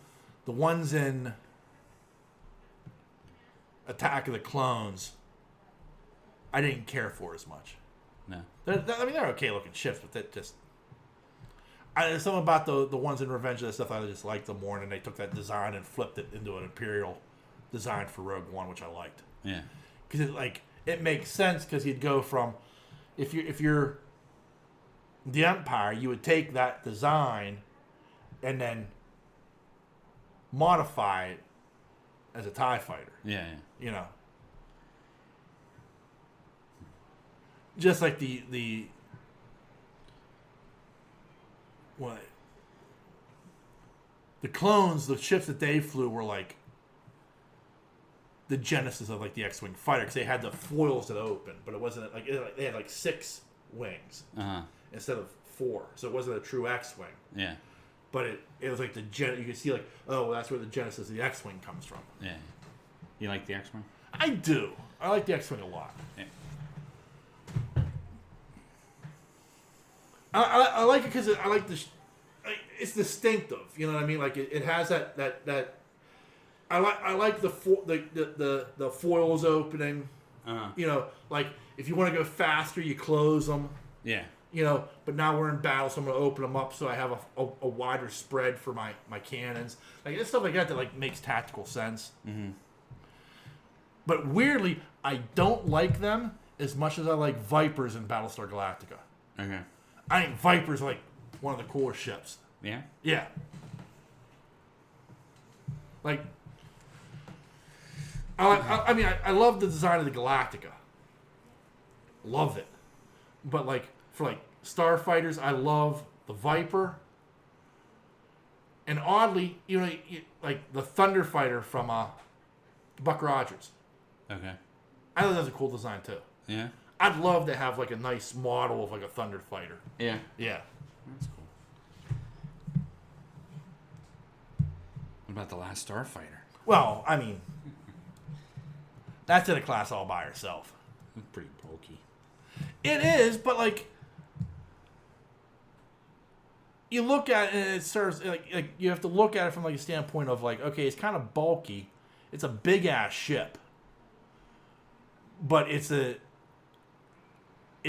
[SPEAKER 3] The ones in Attack of the Clones, I didn't care for as much.
[SPEAKER 2] No.
[SPEAKER 3] They're okay looking ships, but that just... there's something about the ones in Revenge of the Sith I just liked them more, and they took that design and flipped it into an Imperial design for Rogue One, which I liked.
[SPEAKER 2] Yeah.
[SPEAKER 3] Because it makes sense, because you'd go from... If you're the Empire, you would take that design and then modify it as a TIE fighter.
[SPEAKER 2] Yeah.
[SPEAKER 3] Just like the clones, the ships that they flew were like the genesis of like the X-wing fighter, because they had the foils that open, but it wasn't like they had like 6 wings instead of 4, so it wasn't a true X-wing.
[SPEAKER 2] Yeah.
[SPEAKER 3] But it was like you could see like, oh, that's where the genesis of the X-wing comes from.
[SPEAKER 2] Yeah. You like the X-wing?
[SPEAKER 3] I do. I like the X-wing a lot.
[SPEAKER 2] Yeah.
[SPEAKER 3] I like it because I like it's distinctive. You know what I mean? Like it has that. I like the foils opening. Like if you want to go faster, you close them.
[SPEAKER 2] Yeah.
[SPEAKER 3] But now we're in battle, so I'm going to open them up so I have a wider spread for my cannons. Like it's stuff like that like makes tactical sense.
[SPEAKER 2] Mm-hmm.
[SPEAKER 3] But weirdly, I don't like them as much as I like Vipers in Battlestar Galactica.
[SPEAKER 2] Okay.
[SPEAKER 3] I think Vipers are like one of the coolest ships.
[SPEAKER 2] Yeah?
[SPEAKER 3] Yeah. Like, I love the design of the Galactica. Love it. But like, for like starfighters, I love the Viper. And oddly, like the Thunderfighter from Buck Rogers.
[SPEAKER 2] Okay.
[SPEAKER 3] I thought that was a cool design too.
[SPEAKER 2] Yeah?
[SPEAKER 3] I'd love to have like a nice model of like a Thunderfighter.
[SPEAKER 2] Yeah.
[SPEAKER 3] Yeah.
[SPEAKER 2] That's cool. What about the last Starfighter?
[SPEAKER 3] Well, I mean, that's in a class all by herself.
[SPEAKER 2] That's pretty bulky.
[SPEAKER 3] It is, but like, you look at it and it serves like you have to look at it from like a standpoint of like, okay, it's kind of bulky. It's a big ass ship, but it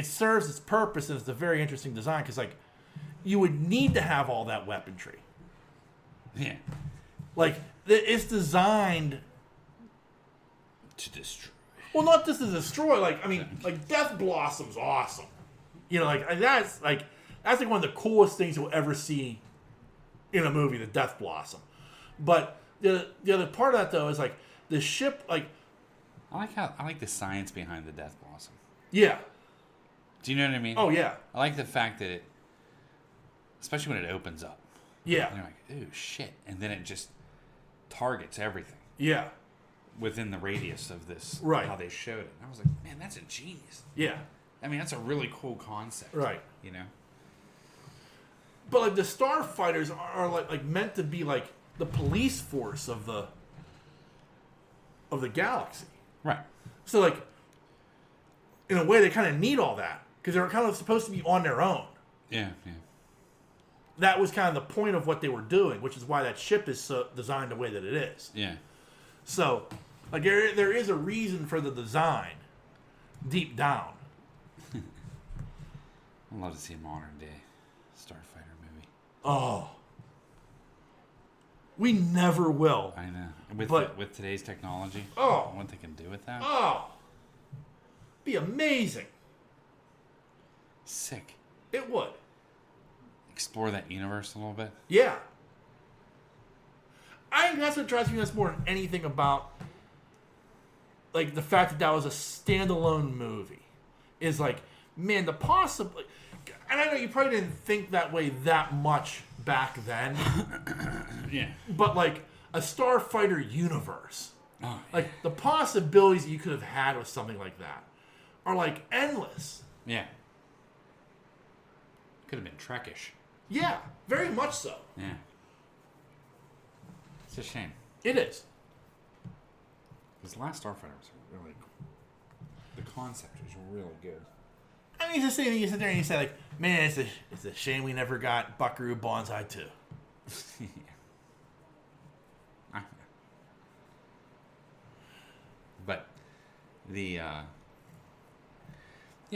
[SPEAKER 3] serves its purpose, and it's a very interesting design because like you would need to have all that weaponry.
[SPEAKER 2] Yeah.
[SPEAKER 3] Like it's designed
[SPEAKER 2] to destroy.
[SPEAKER 3] Well, not just to destroy. Like I mean, like Death Blossom's awesome. Like that's like one of the coolest things you'll ever see in a movie, the Death Blossom. But the other part of that though is like the ship. Like
[SPEAKER 2] I like the science behind the Death Blossom.
[SPEAKER 3] Yeah.
[SPEAKER 2] Do you know what I mean?
[SPEAKER 3] Oh yeah.
[SPEAKER 2] I like the fact that it, especially when it opens up.
[SPEAKER 3] Yeah.
[SPEAKER 2] And you're like, ooh, shit, and then it just targets everything.
[SPEAKER 3] Yeah.
[SPEAKER 2] Within the radius of this,
[SPEAKER 3] right?
[SPEAKER 2] How they showed it, and I was like, man, that's ingenious.
[SPEAKER 3] Yeah.
[SPEAKER 2] I mean, that's a really cool concept.
[SPEAKER 3] Right. But like the starfighters are like meant to be like the police force of the galaxy.
[SPEAKER 2] Right.
[SPEAKER 3] So, like, in a way, they kind of need all that because they're kind of supposed to be on their own.
[SPEAKER 2] Yeah, yeah.
[SPEAKER 3] That was kind of the point of what they were doing, which is why that ship is so designed the way that it is.
[SPEAKER 2] Yeah.
[SPEAKER 3] So, like, there is a reason for the design deep down.
[SPEAKER 2] I'd love to see a modern day Starfighter movie.
[SPEAKER 3] Oh. We never will.
[SPEAKER 2] I know. With today's technology, what they can do with that.
[SPEAKER 3] Oh. Be amazing.
[SPEAKER 2] Sick.
[SPEAKER 3] It would.
[SPEAKER 2] Explore that universe a little bit.
[SPEAKER 3] Yeah. I think that's what drives me nuts more than anything about, like, the fact that that was a standalone movie. Is like, man, the possibility. And I know you probably didn't think that way that much back then.
[SPEAKER 2] Yeah.
[SPEAKER 3] But, like, a Starfighter universe.
[SPEAKER 2] Oh, yeah.
[SPEAKER 3] Like, the possibilities you could have had with something like that are, like, endless.
[SPEAKER 2] Yeah. Could have been Trekish.
[SPEAKER 3] Yeah, very much so.
[SPEAKER 2] Yeah. It's a shame.
[SPEAKER 3] It is.
[SPEAKER 2] This last Starfighter was really cool. The concept was really good.
[SPEAKER 3] I mean, it's the same thing. You sit there and you say, like, man, it's a shame we never got Buckaroo Banzai 2.
[SPEAKER 2] Yeah. But the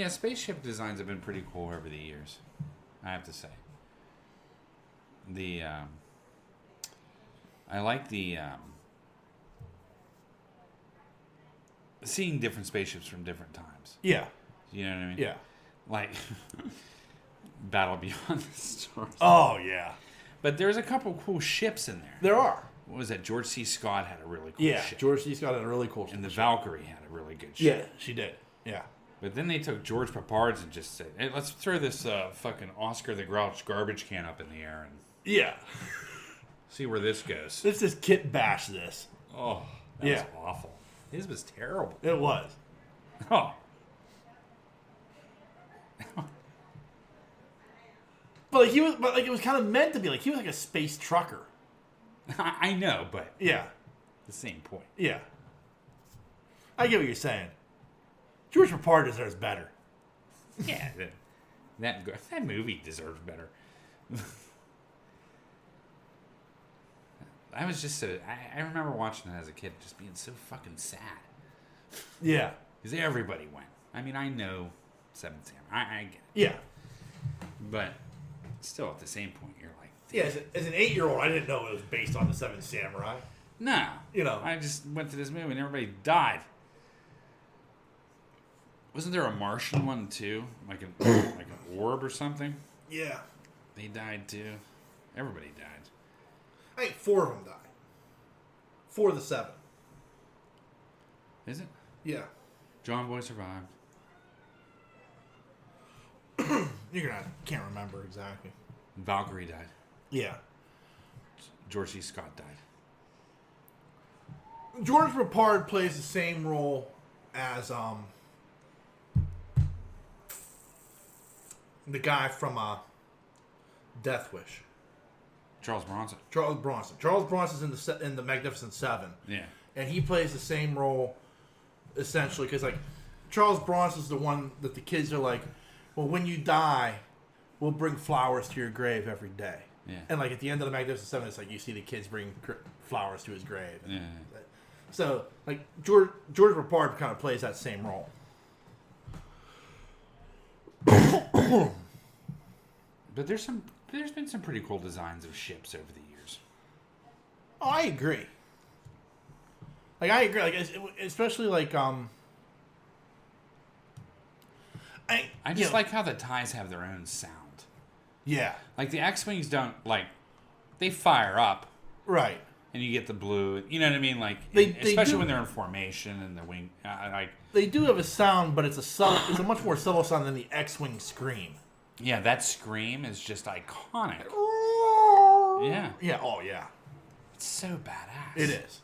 [SPEAKER 2] spaceship designs have been pretty cool over the years, I have to say. I like the seeing different spaceships from different times.
[SPEAKER 3] Yeah.
[SPEAKER 2] You know what I mean?
[SPEAKER 3] Yeah.
[SPEAKER 2] Like Battle Beyond the Stars.
[SPEAKER 3] Oh, yeah.
[SPEAKER 2] But there's a couple cool ships in there.
[SPEAKER 3] There are.
[SPEAKER 2] What was that? George C. Scott had a really cool ship.
[SPEAKER 3] George C. Scott had a really cool
[SPEAKER 2] And the
[SPEAKER 3] ship.
[SPEAKER 2] Valkyrie had a really good ship.
[SPEAKER 3] Yeah, she did. Yeah.
[SPEAKER 2] But then they took George Papard's and just said, hey, let's throw this fucking Oscar the Grouch garbage can up in the air and
[SPEAKER 3] Yeah.
[SPEAKER 2] see where this goes.
[SPEAKER 3] Let's just kit bash this.
[SPEAKER 2] Oh, that was awful. His was terrible.
[SPEAKER 3] It was.
[SPEAKER 2] Oh.
[SPEAKER 3] But it was kind of meant to be. Like, he was like a space trucker.
[SPEAKER 2] I know, but
[SPEAKER 3] Yeah.
[SPEAKER 2] the same point.
[SPEAKER 3] Yeah. I get what you're saying. George Papard deserves better.
[SPEAKER 2] Yeah, that movie deserves better. I was just I remember watching it as a kid, just being so fucking sad.
[SPEAKER 3] Yeah.
[SPEAKER 2] Because everybody went. I mean, I know Seventh Samurai. I get it.
[SPEAKER 3] Yeah.
[SPEAKER 2] But still, at the same point, you're like,
[SPEAKER 3] Yeah, as an 8-year-old, I didn't know it was based on the Seventh Samurai.
[SPEAKER 2] no.
[SPEAKER 3] You know.
[SPEAKER 2] I just went to this movie and everybody died. Wasn't there a Martian one too? Like an orb or something?
[SPEAKER 3] Yeah.
[SPEAKER 2] They died too. Everybody died.
[SPEAKER 3] I think 4 of them died. 4 of the 7.
[SPEAKER 2] Is it?
[SPEAKER 3] Yeah.
[SPEAKER 2] John Boy survived.
[SPEAKER 3] Can't remember exactly.
[SPEAKER 2] Valkyrie died.
[SPEAKER 3] Yeah.
[SPEAKER 2] George C. Scott died.
[SPEAKER 3] George Papard plays the same role as the guy from Death Wish.
[SPEAKER 2] Charles Bronson.
[SPEAKER 3] Charles Bronson. Charles Bronson's in the Magnificent Seven.
[SPEAKER 2] Yeah.
[SPEAKER 3] And he plays the same role, essentially, because, like, Charles Bronson's the one that the kids are like, well, when you die, we'll bring flowers to your grave every day.
[SPEAKER 2] Yeah.
[SPEAKER 3] And, like, at the end of the Magnificent Seven, it's like you see the kids bring flowers to his grave.
[SPEAKER 2] Yeah.
[SPEAKER 3] So, like, George Papard kind of plays that same role.
[SPEAKER 2] But there's been some pretty cool designs of ships over the years.
[SPEAKER 3] Oh, I agree. Like, I agree. Like, especially, like,
[SPEAKER 2] I just like how the TIEs have their own sound.
[SPEAKER 3] Yeah.
[SPEAKER 2] Like, the X-Wings don't, like, they fire up.
[SPEAKER 3] Right.
[SPEAKER 2] And you get the blue. You know what I mean? Like,
[SPEAKER 3] They
[SPEAKER 2] especially
[SPEAKER 3] do.
[SPEAKER 2] when they're in formation and the wing. Like,
[SPEAKER 3] They do have a sound, but it's a much more subtle sound than the X-Wing scream.
[SPEAKER 2] yeah, that scream is just iconic. Yeah.
[SPEAKER 3] Yeah. Oh, yeah.
[SPEAKER 2] It's so badass.
[SPEAKER 3] It is.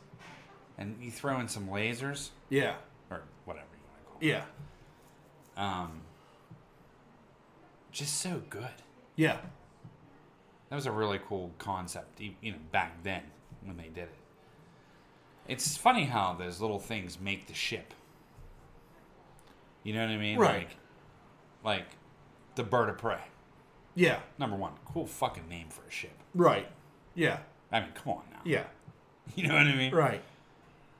[SPEAKER 2] And you throw in some lasers.
[SPEAKER 3] Yeah.
[SPEAKER 2] Or whatever you want to call it.
[SPEAKER 3] Yeah.
[SPEAKER 2] Just so good.
[SPEAKER 3] Yeah.
[SPEAKER 2] That was a really cool concept, back then when they did it. It's funny how those little things make the ship. You know what I mean?
[SPEAKER 3] Right.
[SPEAKER 2] Like the Bird of Prey.
[SPEAKER 3] Yeah.
[SPEAKER 2] Number one, cool fucking name for a ship.
[SPEAKER 3] Right. Yeah.
[SPEAKER 2] I mean, come on now.
[SPEAKER 3] Yeah.
[SPEAKER 2] You know what I mean?
[SPEAKER 3] Right.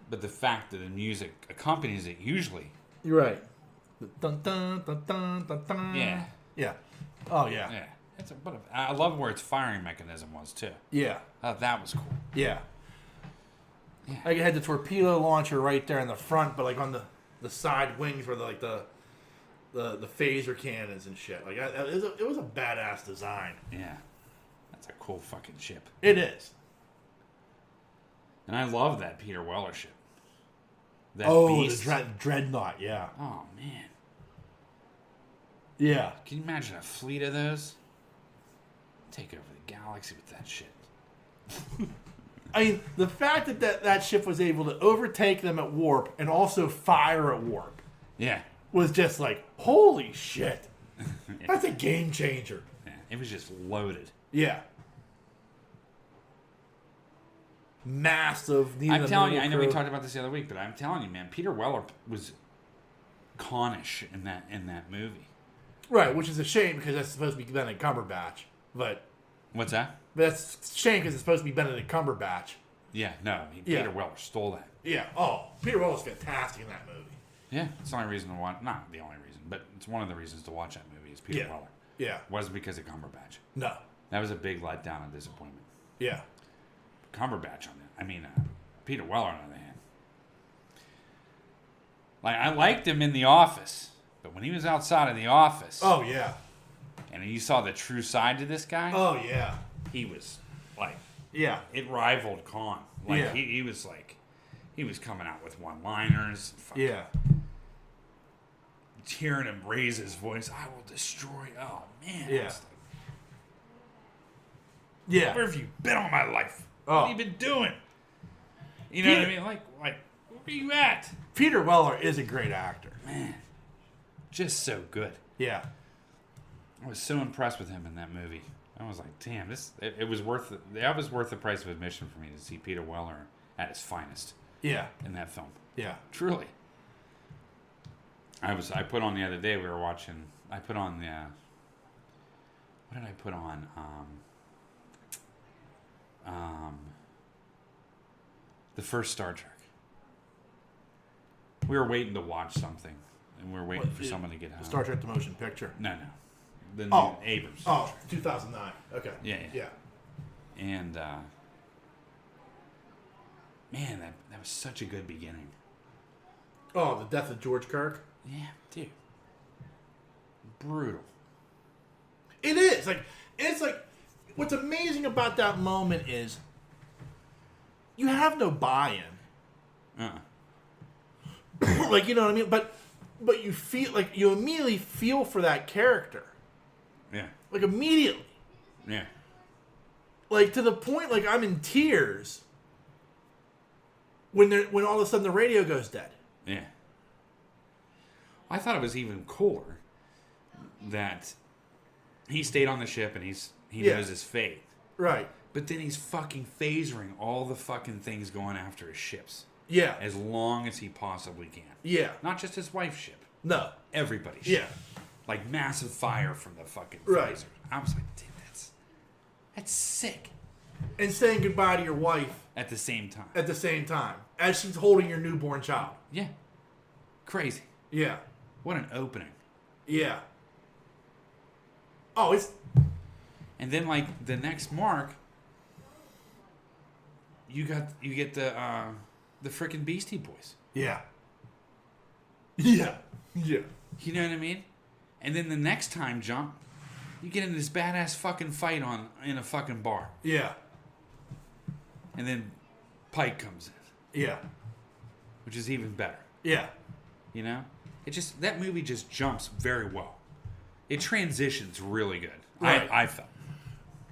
[SPEAKER 2] But the fact that the music accompanies it usually.
[SPEAKER 3] You're right. Dun, dun, dun, dun, dun, dun.
[SPEAKER 2] Yeah.
[SPEAKER 3] Yeah. Oh, yeah.
[SPEAKER 2] Yeah. I love where its firing mechanism was, too.
[SPEAKER 3] Yeah.
[SPEAKER 2] That was cool.
[SPEAKER 3] Yeah.
[SPEAKER 2] Yeah.
[SPEAKER 3] Like it had the torpedo launcher right there in the front, but like on the side wings were the phaser cannons and shit. Like it was a badass design.
[SPEAKER 2] Yeah. That's a cool fucking ship.
[SPEAKER 3] It is.
[SPEAKER 2] And I love that Peter Weller ship. That
[SPEAKER 3] The
[SPEAKER 2] beast.
[SPEAKER 3] dreadnought. Yeah.
[SPEAKER 2] Oh, man.
[SPEAKER 3] Yeah.
[SPEAKER 2] Can you imagine a fleet of those? Take over the galaxy with that shit.
[SPEAKER 3] I mean, the fact that ship was able to overtake them at warp and also fire at warp
[SPEAKER 2] Yeah.
[SPEAKER 3] was just like, holy shit. That's a game changer.
[SPEAKER 2] Yeah. It was just loaded.
[SPEAKER 3] Yeah. Massive.
[SPEAKER 2] I'm telling you, I know we talked about this the other week, but I'm telling you, man, Peter Weller was Connish in that movie.
[SPEAKER 3] Right, which is a shame because that's supposed to be Benedict Cumberbatch. But
[SPEAKER 2] What's that?
[SPEAKER 3] that's a shame because it's supposed to be Benedict Cumberbatch.
[SPEAKER 2] Yeah, no,
[SPEAKER 3] Yeah.
[SPEAKER 2] Peter Weller stole that.
[SPEAKER 3] Yeah. Oh, Peter Weller's fantastic in that movie.
[SPEAKER 2] Yeah, it's the only reason to watch. Not the only reason, but it's one of the reasons to watch that movie is Peter
[SPEAKER 3] Yeah.
[SPEAKER 2] Weller.
[SPEAKER 3] Yeah.
[SPEAKER 2] Wasn't because of Cumberbatch.
[SPEAKER 3] No.
[SPEAKER 2] That was a big letdown and disappointment.
[SPEAKER 3] Yeah.
[SPEAKER 2] Cumberbatch on it. I mean, Peter Weller on the other hand. Like, I liked him in The Office, but when he was outside of The Office,
[SPEAKER 3] Oh, yeah.
[SPEAKER 2] and you saw the true side to this guy,
[SPEAKER 3] Oh, yeah.
[SPEAKER 2] he was like,
[SPEAKER 3] Yeah.
[SPEAKER 2] it rivaled Khan. Like,
[SPEAKER 3] Yeah.
[SPEAKER 2] he was like, he was coming out with one-liners.
[SPEAKER 3] Yeah.
[SPEAKER 2] Hearing him raise his voice, I will destroy. Oh, man.
[SPEAKER 3] Yeah.
[SPEAKER 2] I was like,
[SPEAKER 3] Yeah.
[SPEAKER 2] where have you been all my life?
[SPEAKER 3] Oh.
[SPEAKER 2] What have you been doing? You know what I
[SPEAKER 3] Peter-
[SPEAKER 2] mean? Like, where are you at?
[SPEAKER 3] Peter Weller is a great actor.
[SPEAKER 2] Man, just so good.
[SPEAKER 3] Yeah.
[SPEAKER 2] I was so impressed with him in that movie. I was like, damn, it was worth it. That was worth the price of admission for me to see Peter Weller at his finest
[SPEAKER 3] Yeah.
[SPEAKER 2] in that film.
[SPEAKER 3] Yeah.
[SPEAKER 2] Truly. I put on the other day, we were watching, I put on the, what did I put on? The first Star Trek. We were waiting to watch something, and we were waiting for someone to get home.
[SPEAKER 3] Star Trek the Motion Picture.
[SPEAKER 2] No. The new
[SPEAKER 3] Oh.
[SPEAKER 2] Abrams. Star
[SPEAKER 3] Oh,
[SPEAKER 2] Trek.
[SPEAKER 3] 2009. Okay.
[SPEAKER 2] Yeah.
[SPEAKER 3] Yeah.
[SPEAKER 2] And, man, that was such a good beginning.
[SPEAKER 3] Oh, the death of George Kirk.
[SPEAKER 2] Yeah, dude. Brutal.
[SPEAKER 3] It is. It's like, what's amazing about that moment is you have no buy-in. Like, you know what I mean? But you feel, like, you immediately feel for that character.
[SPEAKER 2] Yeah.
[SPEAKER 3] Like, immediately.
[SPEAKER 2] Yeah.
[SPEAKER 3] Like, to the point, like, I'm in tears when all of a sudden the radio goes dead.
[SPEAKER 2] Yeah. I thought it was even cooler that he stayed on the ship and he
[SPEAKER 3] Yeah.
[SPEAKER 2] knows his fate.
[SPEAKER 3] Right.
[SPEAKER 2] But then he's fucking phasering all the fucking things going after his ships
[SPEAKER 3] Yeah.
[SPEAKER 2] as long as he possibly can.
[SPEAKER 3] Yeah.
[SPEAKER 2] Not just his wife's ship.
[SPEAKER 3] No.
[SPEAKER 2] Everybody's
[SPEAKER 3] Yeah.
[SPEAKER 2] ship. Like massive fire from the fucking
[SPEAKER 3] Right.
[SPEAKER 2] phaser. I was like, dude, that's sick.
[SPEAKER 3] And saying goodbye to your wife
[SPEAKER 2] At the same time.
[SPEAKER 3] at the same time as she's holding your newborn child.
[SPEAKER 2] Yeah. Crazy.
[SPEAKER 3] Yeah.
[SPEAKER 2] What an opening.
[SPEAKER 3] Yeah. Oh, it's...
[SPEAKER 2] And then like the next mark, you get the freaking Beastie Boys.
[SPEAKER 3] Yeah. Yeah. Yeah.
[SPEAKER 2] You know what I mean? And then the next time jump, you get in this badass fucking fight in a fucking bar.
[SPEAKER 3] Yeah.
[SPEAKER 2] And then Pike comes in,
[SPEAKER 3] Yeah.
[SPEAKER 2] which is even better.
[SPEAKER 3] Yeah.
[SPEAKER 2] You know? That movie just jumps very well. It transitions really good.
[SPEAKER 3] Right.
[SPEAKER 2] I felt.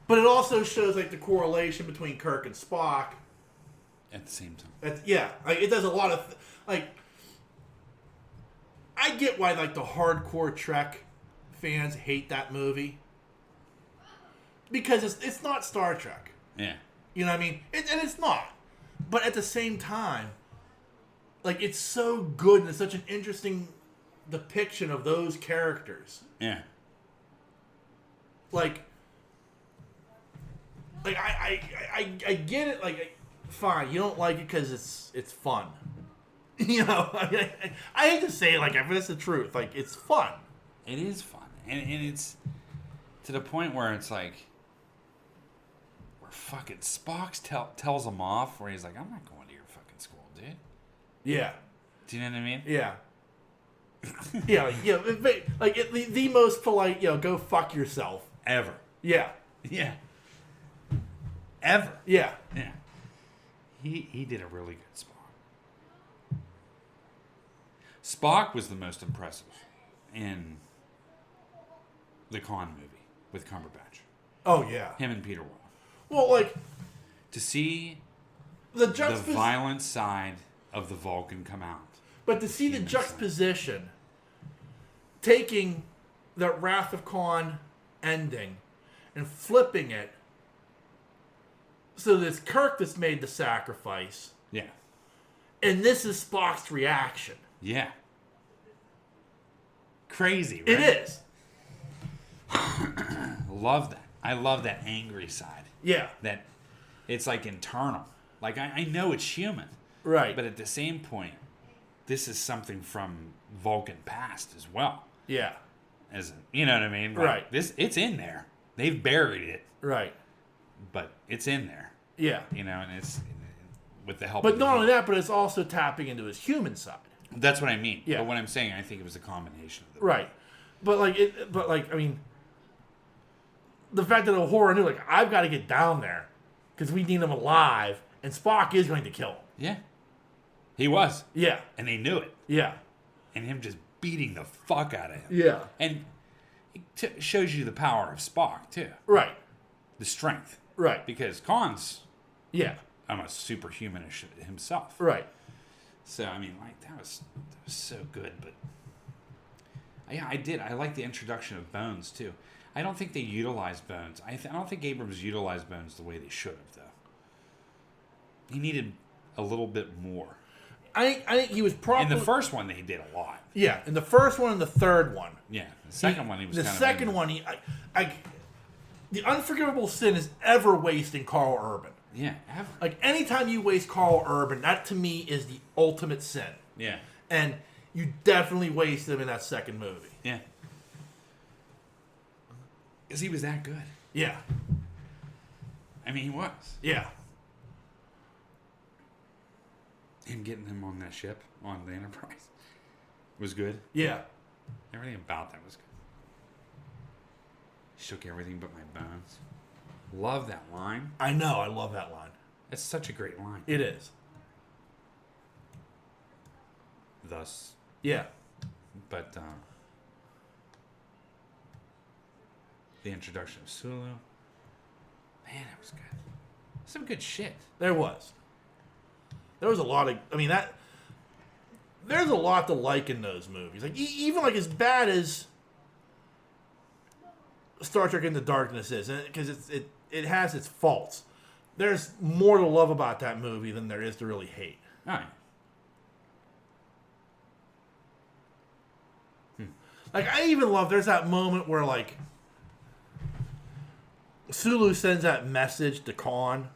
[SPEAKER 3] But it also shows, like, the correlation between Kirk and Spock.
[SPEAKER 2] At the same time.
[SPEAKER 3] Yeah. Like, it does a lot of... Like, I get why, like, the hardcore Trek fans hate that movie. Because it's not Star Trek.
[SPEAKER 2] Yeah.
[SPEAKER 3] You know what I mean? And it's not. But at the same time, like, it's so good and it's such an interesting depiction of those characters.
[SPEAKER 2] Yeah.
[SPEAKER 3] Like I get it. Like, fine, you don't like it because it's fun. You know, I hate to say it like that, but it's the truth. Like, it's fun.
[SPEAKER 2] It is fun, and it's to the point where it's like, where fucking Spock tells him off, where he's like, "I'm not going to your fucking school, dude."
[SPEAKER 3] Yeah.
[SPEAKER 2] Do you know what I mean?
[SPEAKER 3] Yeah. Yeah, like the most polite, go fuck yourself.
[SPEAKER 2] Ever.
[SPEAKER 3] Yeah.
[SPEAKER 2] Yeah. Ever.
[SPEAKER 3] Yeah.
[SPEAKER 2] Yeah. He did a really good Spock. Spock was the most impressive in the Khan movie with Cumberbatch.
[SPEAKER 3] Oh, yeah.
[SPEAKER 2] Him and Peter Weller.
[SPEAKER 3] Well, like,
[SPEAKER 2] To see
[SPEAKER 3] the
[SPEAKER 2] the violent side of the Vulcan come out.
[SPEAKER 3] But to see the
[SPEAKER 2] Human
[SPEAKER 3] juxtaposition, taking the Wrath of Khan ending and flipping it so that it's Kirk that's made the sacrifice,
[SPEAKER 2] Yeah.
[SPEAKER 3] and this is Spock's reaction.
[SPEAKER 2] Yeah. Crazy, right?
[SPEAKER 3] It is.
[SPEAKER 2] Love that. I love that angry side.
[SPEAKER 3] Yeah.
[SPEAKER 2] That it's like internal. Like, I know it's human.
[SPEAKER 3] Right.
[SPEAKER 2] But at the same point, this is something from Vulcan past as well.
[SPEAKER 3] Yeah.
[SPEAKER 2] You know what I mean? Like,
[SPEAKER 3] Right.
[SPEAKER 2] It's in there. They've buried it,
[SPEAKER 3] Right.
[SPEAKER 2] but it's in there.
[SPEAKER 3] Yeah.
[SPEAKER 2] You know, and it's with the help
[SPEAKER 3] But
[SPEAKER 2] of
[SPEAKER 3] not
[SPEAKER 2] the
[SPEAKER 3] only that, but it's also tapping into his human side.
[SPEAKER 2] That's what I mean.
[SPEAKER 3] Yeah.
[SPEAKER 2] But what I'm saying, I think it was a combination of the
[SPEAKER 3] Right. But I mean, the fact that Uhura knew, like, I've got to get down there because we need him alive, and Spock is going to kill him.
[SPEAKER 2] Yeah. He was.
[SPEAKER 3] Yeah.
[SPEAKER 2] And they knew it.
[SPEAKER 3] Yeah.
[SPEAKER 2] And him just beating the fuck out of him.
[SPEAKER 3] Yeah.
[SPEAKER 2] And it shows you the power of Spock, too.
[SPEAKER 3] Right.
[SPEAKER 2] The strength.
[SPEAKER 3] Right.
[SPEAKER 2] Because Khan's
[SPEAKER 3] Yeah.
[SPEAKER 2] almost superhumanish himself.
[SPEAKER 3] Right.
[SPEAKER 2] So, I mean, like, that was so good. But, yeah, I like the introduction of Bones, too. I don't think they utilized Bones. I don't think Abrams utilized Bones the way they should have, though. He needed a little bit more.
[SPEAKER 3] I think he was probably...
[SPEAKER 2] In the first one, they did a lot.
[SPEAKER 3] Yeah, in the first one and the third one.
[SPEAKER 2] Yeah. The second one, he was
[SPEAKER 3] The
[SPEAKER 2] kind of...
[SPEAKER 3] second one, the unforgivable sin is ever wasting Carl Urban.
[SPEAKER 2] Yeah, ever.
[SPEAKER 3] Like, anytime you waste Carl Urban, that to me is the ultimate sin.
[SPEAKER 2] Yeah.
[SPEAKER 3] And you definitely wasted him in that second movie.
[SPEAKER 2] Yeah. Because he was that good.
[SPEAKER 3] Yeah.
[SPEAKER 2] I mean, he was.
[SPEAKER 3] Yeah.
[SPEAKER 2] And getting him on that ship, on the Enterprise, was good.
[SPEAKER 3] Yeah.
[SPEAKER 2] Everything about that was good. Shook everything but my bones. Love that line.
[SPEAKER 3] I know. I love that line.
[SPEAKER 2] It's such a great line.
[SPEAKER 3] It is.
[SPEAKER 2] Thus,
[SPEAKER 3] Yeah.
[SPEAKER 2] but the introduction of Sulu. Man, that was good. Some good shit.
[SPEAKER 3] There was. There was a lot of... I mean, that... There's a lot to like in those movies. Like, even like as bad as Star Trek Into Darkness is, because it has its faults. There's more to love about that movie than there is to really hate.
[SPEAKER 2] All right.
[SPEAKER 3] Like, I even love... There's that moment where, like, Sulu sends that message to Khan.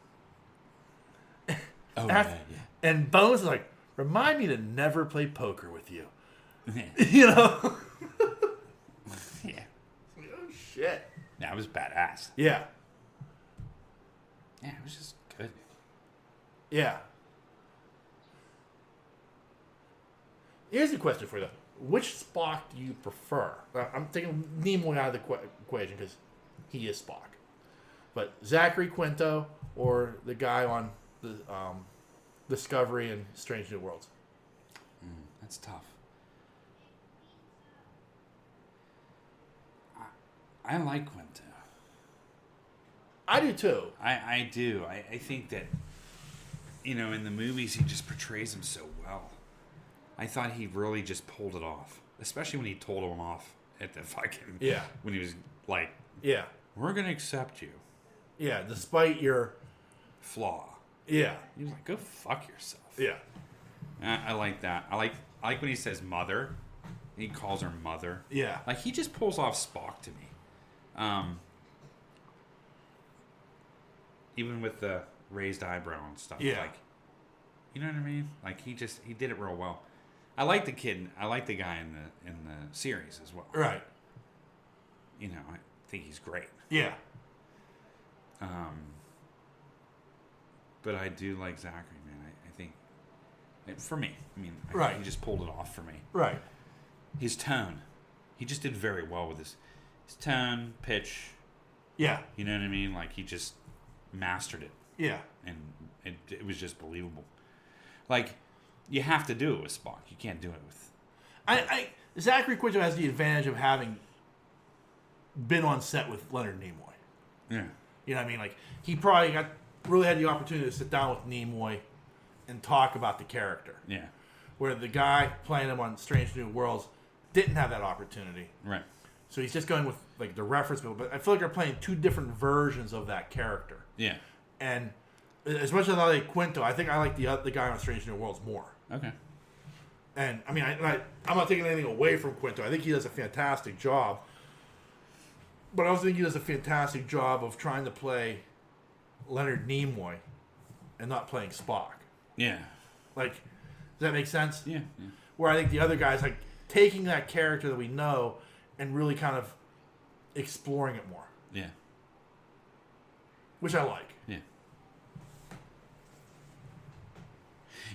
[SPEAKER 2] Oh,
[SPEAKER 3] After-
[SPEAKER 2] yeah.
[SPEAKER 3] And Bones is like, remind me to never play poker with you.
[SPEAKER 2] Yeah.
[SPEAKER 3] You know?
[SPEAKER 2] Yeah.
[SPEAKER 3] Oh, shit.
[SPEAKER 2] That was badass.
[SPEAKER 3] Yeah.
[SPEAKER 2] Yeah, it was just good.
[SPEAKER 3] Yeah. Here's a question for you. Which Spock do you prefer? I'm taking Nimoy out of the equation because he is Spock. But Zachary Quinto or the guy on the Discovery and Strange New Worlds?
[SPEAKER 2] That's tough. I like Quinto.
[SPEAKER 3] I do too.
[SPEAKER 2] I do. I think that, in the movies, he just portrays him so well. I thought he really just pulled it off. Especially when he told him off at the fucking...
[SPEAKER 3] Yeah.
[SPEAKER 2] When he was like,
[SPEAKER 3] Yeah.
[SPEAKER 2] we're going to accept you.
[SPEAKER 3] Yeah, despite your...
[SPEAKER 2] Flaw.
[SPEAKER 3] Yeah.
[SPEAKER 2] He was like, go fuck yourself.
[SPEAKER 3] Yeah.
[SPEAKER 2] I like that. I like when he says mother. He calls her mother.
[SPEAKER 3] Yeah.
[SPEAKER 2] Like, he just pulls off Spock to me. Even with the raised eyebrow and stuff.
[SPEAKER 3] Yeah.
[SPEAKER 2] Like, you know what I mean? Like, he did it real well. I like the kid. I like the guy in the series as well.
[SPEAKER 3] Right.
[SPEAKER 2] You know, I think he's great.
[SPEAKER 3] Yeah.
[SPEAKER 2] But I do like Zachary, man. I think, for me, I mean,
[SPEAKER 3] Right.
[SPEAKER 2] he just pulled it off for me.
[SPEAKER 3] Right.
[SPEAKER 2] His tone, he just did very well with his tone, pitch.
[SPEAKER 3] Yeah.
[SPEAKER 2] You know what I mean? Like, he just mastered it,
[SPEAKER 3] Yeah.
[SPEAKER 2] and it was just believable. Like, you have to do it with Spock. You can't do it with.
[SPEAKER 3] Zachary Quinto has the advantage of having been on set with Leonard Nimoy.
[SPEAKER 2] Yeah.
[SPEAKER 3] You know what I mean? Like, he probably really had the opportunity to sit down with Nimoy and talk about the character.
[SPEAKER 2] Yeah.
[SPEAKER 3] Where the guy playing him on Strange New Worlds didn't have that opportunity.
[SPEAKER 2] Right.
[SPEAKER 3] So he's just going with like the reference bill. But I feel like they're playing two different versions of that character.
[SPEAKER 2] Yeah.
[SPEAKER 3] And as much as I like Quinto, I think I like the guy on Strange New Worlds more.
[SPEAKER 2] Okay.
[SPEAKER 3] And I mean, I'm not taking anything away from Quinto. I think he does a fantastic job. But I also think he does a fantastic job of trying to play Leonard Nimoy and not playing Spock.
[SPEAKER 2] Yeah.
[SPEAKER 3] Like, does that make sense?
[SPEAKER 2] Yeah. Yeah.
[SPEAKER 3] Where I think the other guy's like taking that character that we know and really kind of exploring it more,
[SPEAKER 2] Yeah.
[SPEAKER 3] which I like.
[SPEAKER 2] Yeah.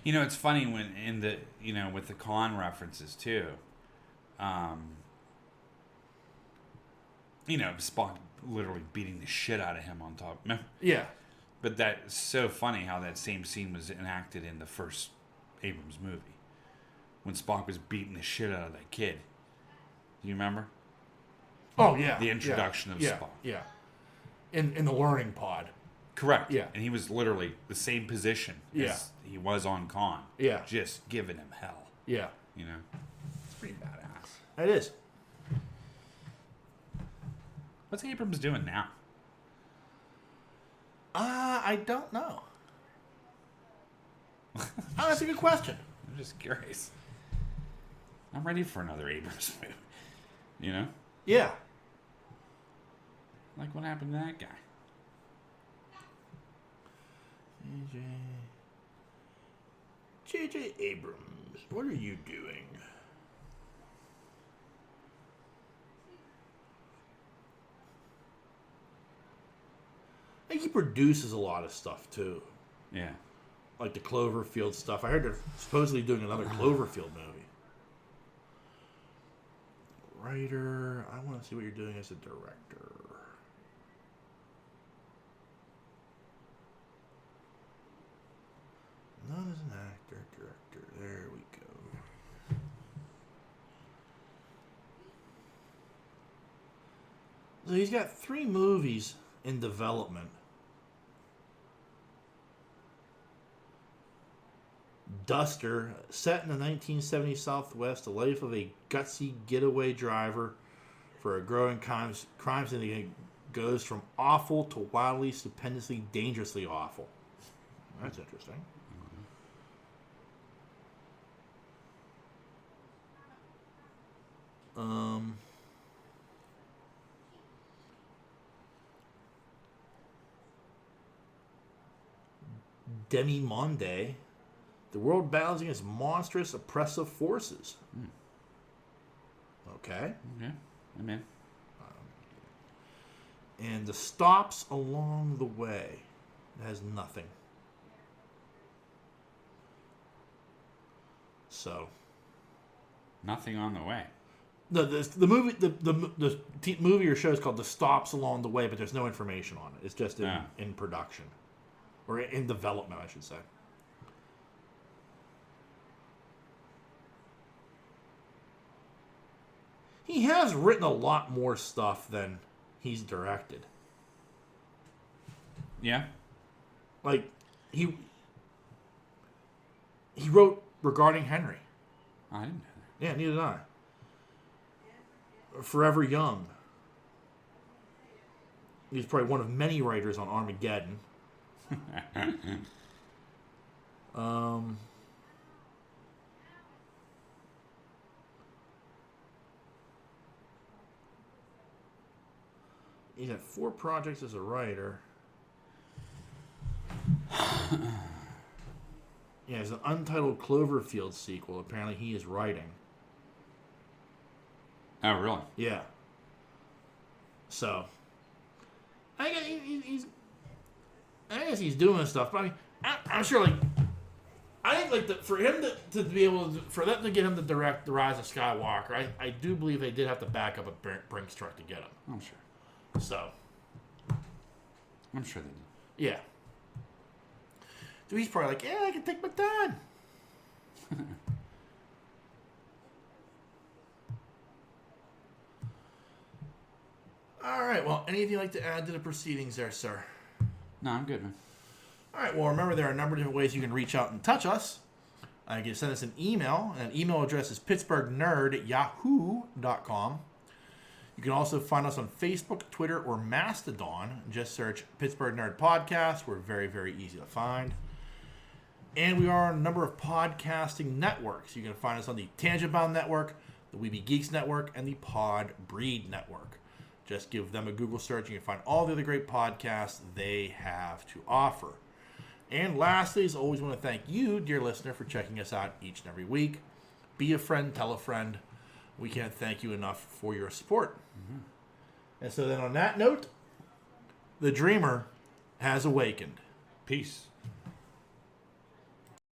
[SPEAKER 2] You know, it's funny when in the, you know, with the Khan references too. You know, Spock literally beating the shit out of him on top.
[SPEAKER 3] Yeah.
[SPEAKER 2] But that's so funny how that same scene was enacted in the first Abrams movie. When Spock was beating the shit out of that kid. Do you remember?
[SPEAKER 3] Oh, yeah.
[SPEAKER 2] The introduction of Spock.
[SPEAKER 3] Yeah. In the learning pod.
[SPEAKER 2] Correct.
[SPEAKER 3] Yeah.
[SPEAKER 2] And he was literally the same position as he was on Khan.
[SPEAKER 3] Yeah.
[SPEAKER 2] Just giving him hell.
[SPEAKER 3] Yeah.
[SPEAKER 2] You know? It's pretty badass.
[SPEAKER 3] It is.
[SPEAKER 2] What's Abrams doing now?
[SPEAKER 3] I don't know. Oh, that's a good question.
[SPEAKER 2] I'm just curious. I'm ready for another Abrams movie. You know?
[SPEAKER 3] Yeah.
[SPEAKER 2] Like, what happened to that guy?
[SPEAKER 3] J.J. Abrams, what are you doing? I think he produces a lot of stuff, too.
[SPEAKER 2] Yeah.
[SPEAKER 3] Like the Cloverfield stuff. I heard they're supposedly doing another Cloverfield movie. Writer. I want to see what you're doing as a director. Not as an actor, director. There we go. So he's got 3 movies in development. Duster, set in the 1970s Southwest, the life of a gutsy getaway driver for a growing crime syndicate goes from awful to wildly, stupendously, dangerously awful. That's interesting. Demi-Monde. The world battles against monstrous, oppressive forces. Okay.
[SPEAKER 2] Yeah. I'm in.
[SPEAKER 3] And the stops along the way. It has nothing. So.
[SPEAKER 2] Nothing on the way.
[SPEAKER 3] The movie movie or show is called The Stops Along the Way, but there's no information on it. It's just in production. Or in development, I should say. He has written a lot more stuff than he's directed.
[SPEAKER 2] Yeah.
[SPEAKER 3] Like, he wrote Regarding Henry.
[SPEAKER 2] I didn't know that.
[SPEAKER 3] Yeah, neither did I. Forever Young. He's probably one of many writers on Armageddon. he's had 4 projects as a writer. Yeah, it's an untitled Cloverfield sequel. Apparently, he is writing.
[SPEAKER 2] Oh, really?
[SPEAKER 3] Yeah. So, I guess he's doing stuff. But I mean, I'm sure, like, I think, like, for him to be able to, for them to get him to direct The Rise of Skywalker, I do believe they did have to back up a Brinks truck to get him.
[SPEAKER 2] I'm sure.
[SPEAKER 3] So,
[SPEAKER 2] I'm sure they did.
[SPEAKER 3] yeah. So he's probably like, yeah, I can take my time. All right. Well, anything you'd like to add to the proceedings there, sir?
[SPEAKER 2] No, I'm good, man.
[SPEAKER 3] All right. Well, remember, there are a number of different ways you can reach out and touch us. You can send us an email. An email address is pittsburghnerd@yahoo.com. You can also find us on Facebook, Twitter, or Mastodon. Just search Pittsburgh Nerd Podcast. We're very, very easy to find. And we are on a number of podcasting networks. You can find us on the Tangent Bound Network, the Weeby Geeks Network, and the Pod Breed Network. Just give them a Google search and you can find all the other great podcasts they have to offer. And lastly, as always, I want to thank you, dear listener, for checking us out each and every week. Be a friend, tell a friend. We can't thank you enough for your support. Mm-hmm. And so then on that note, the dreamer has awakened.
[SPEAKER 2] Peace.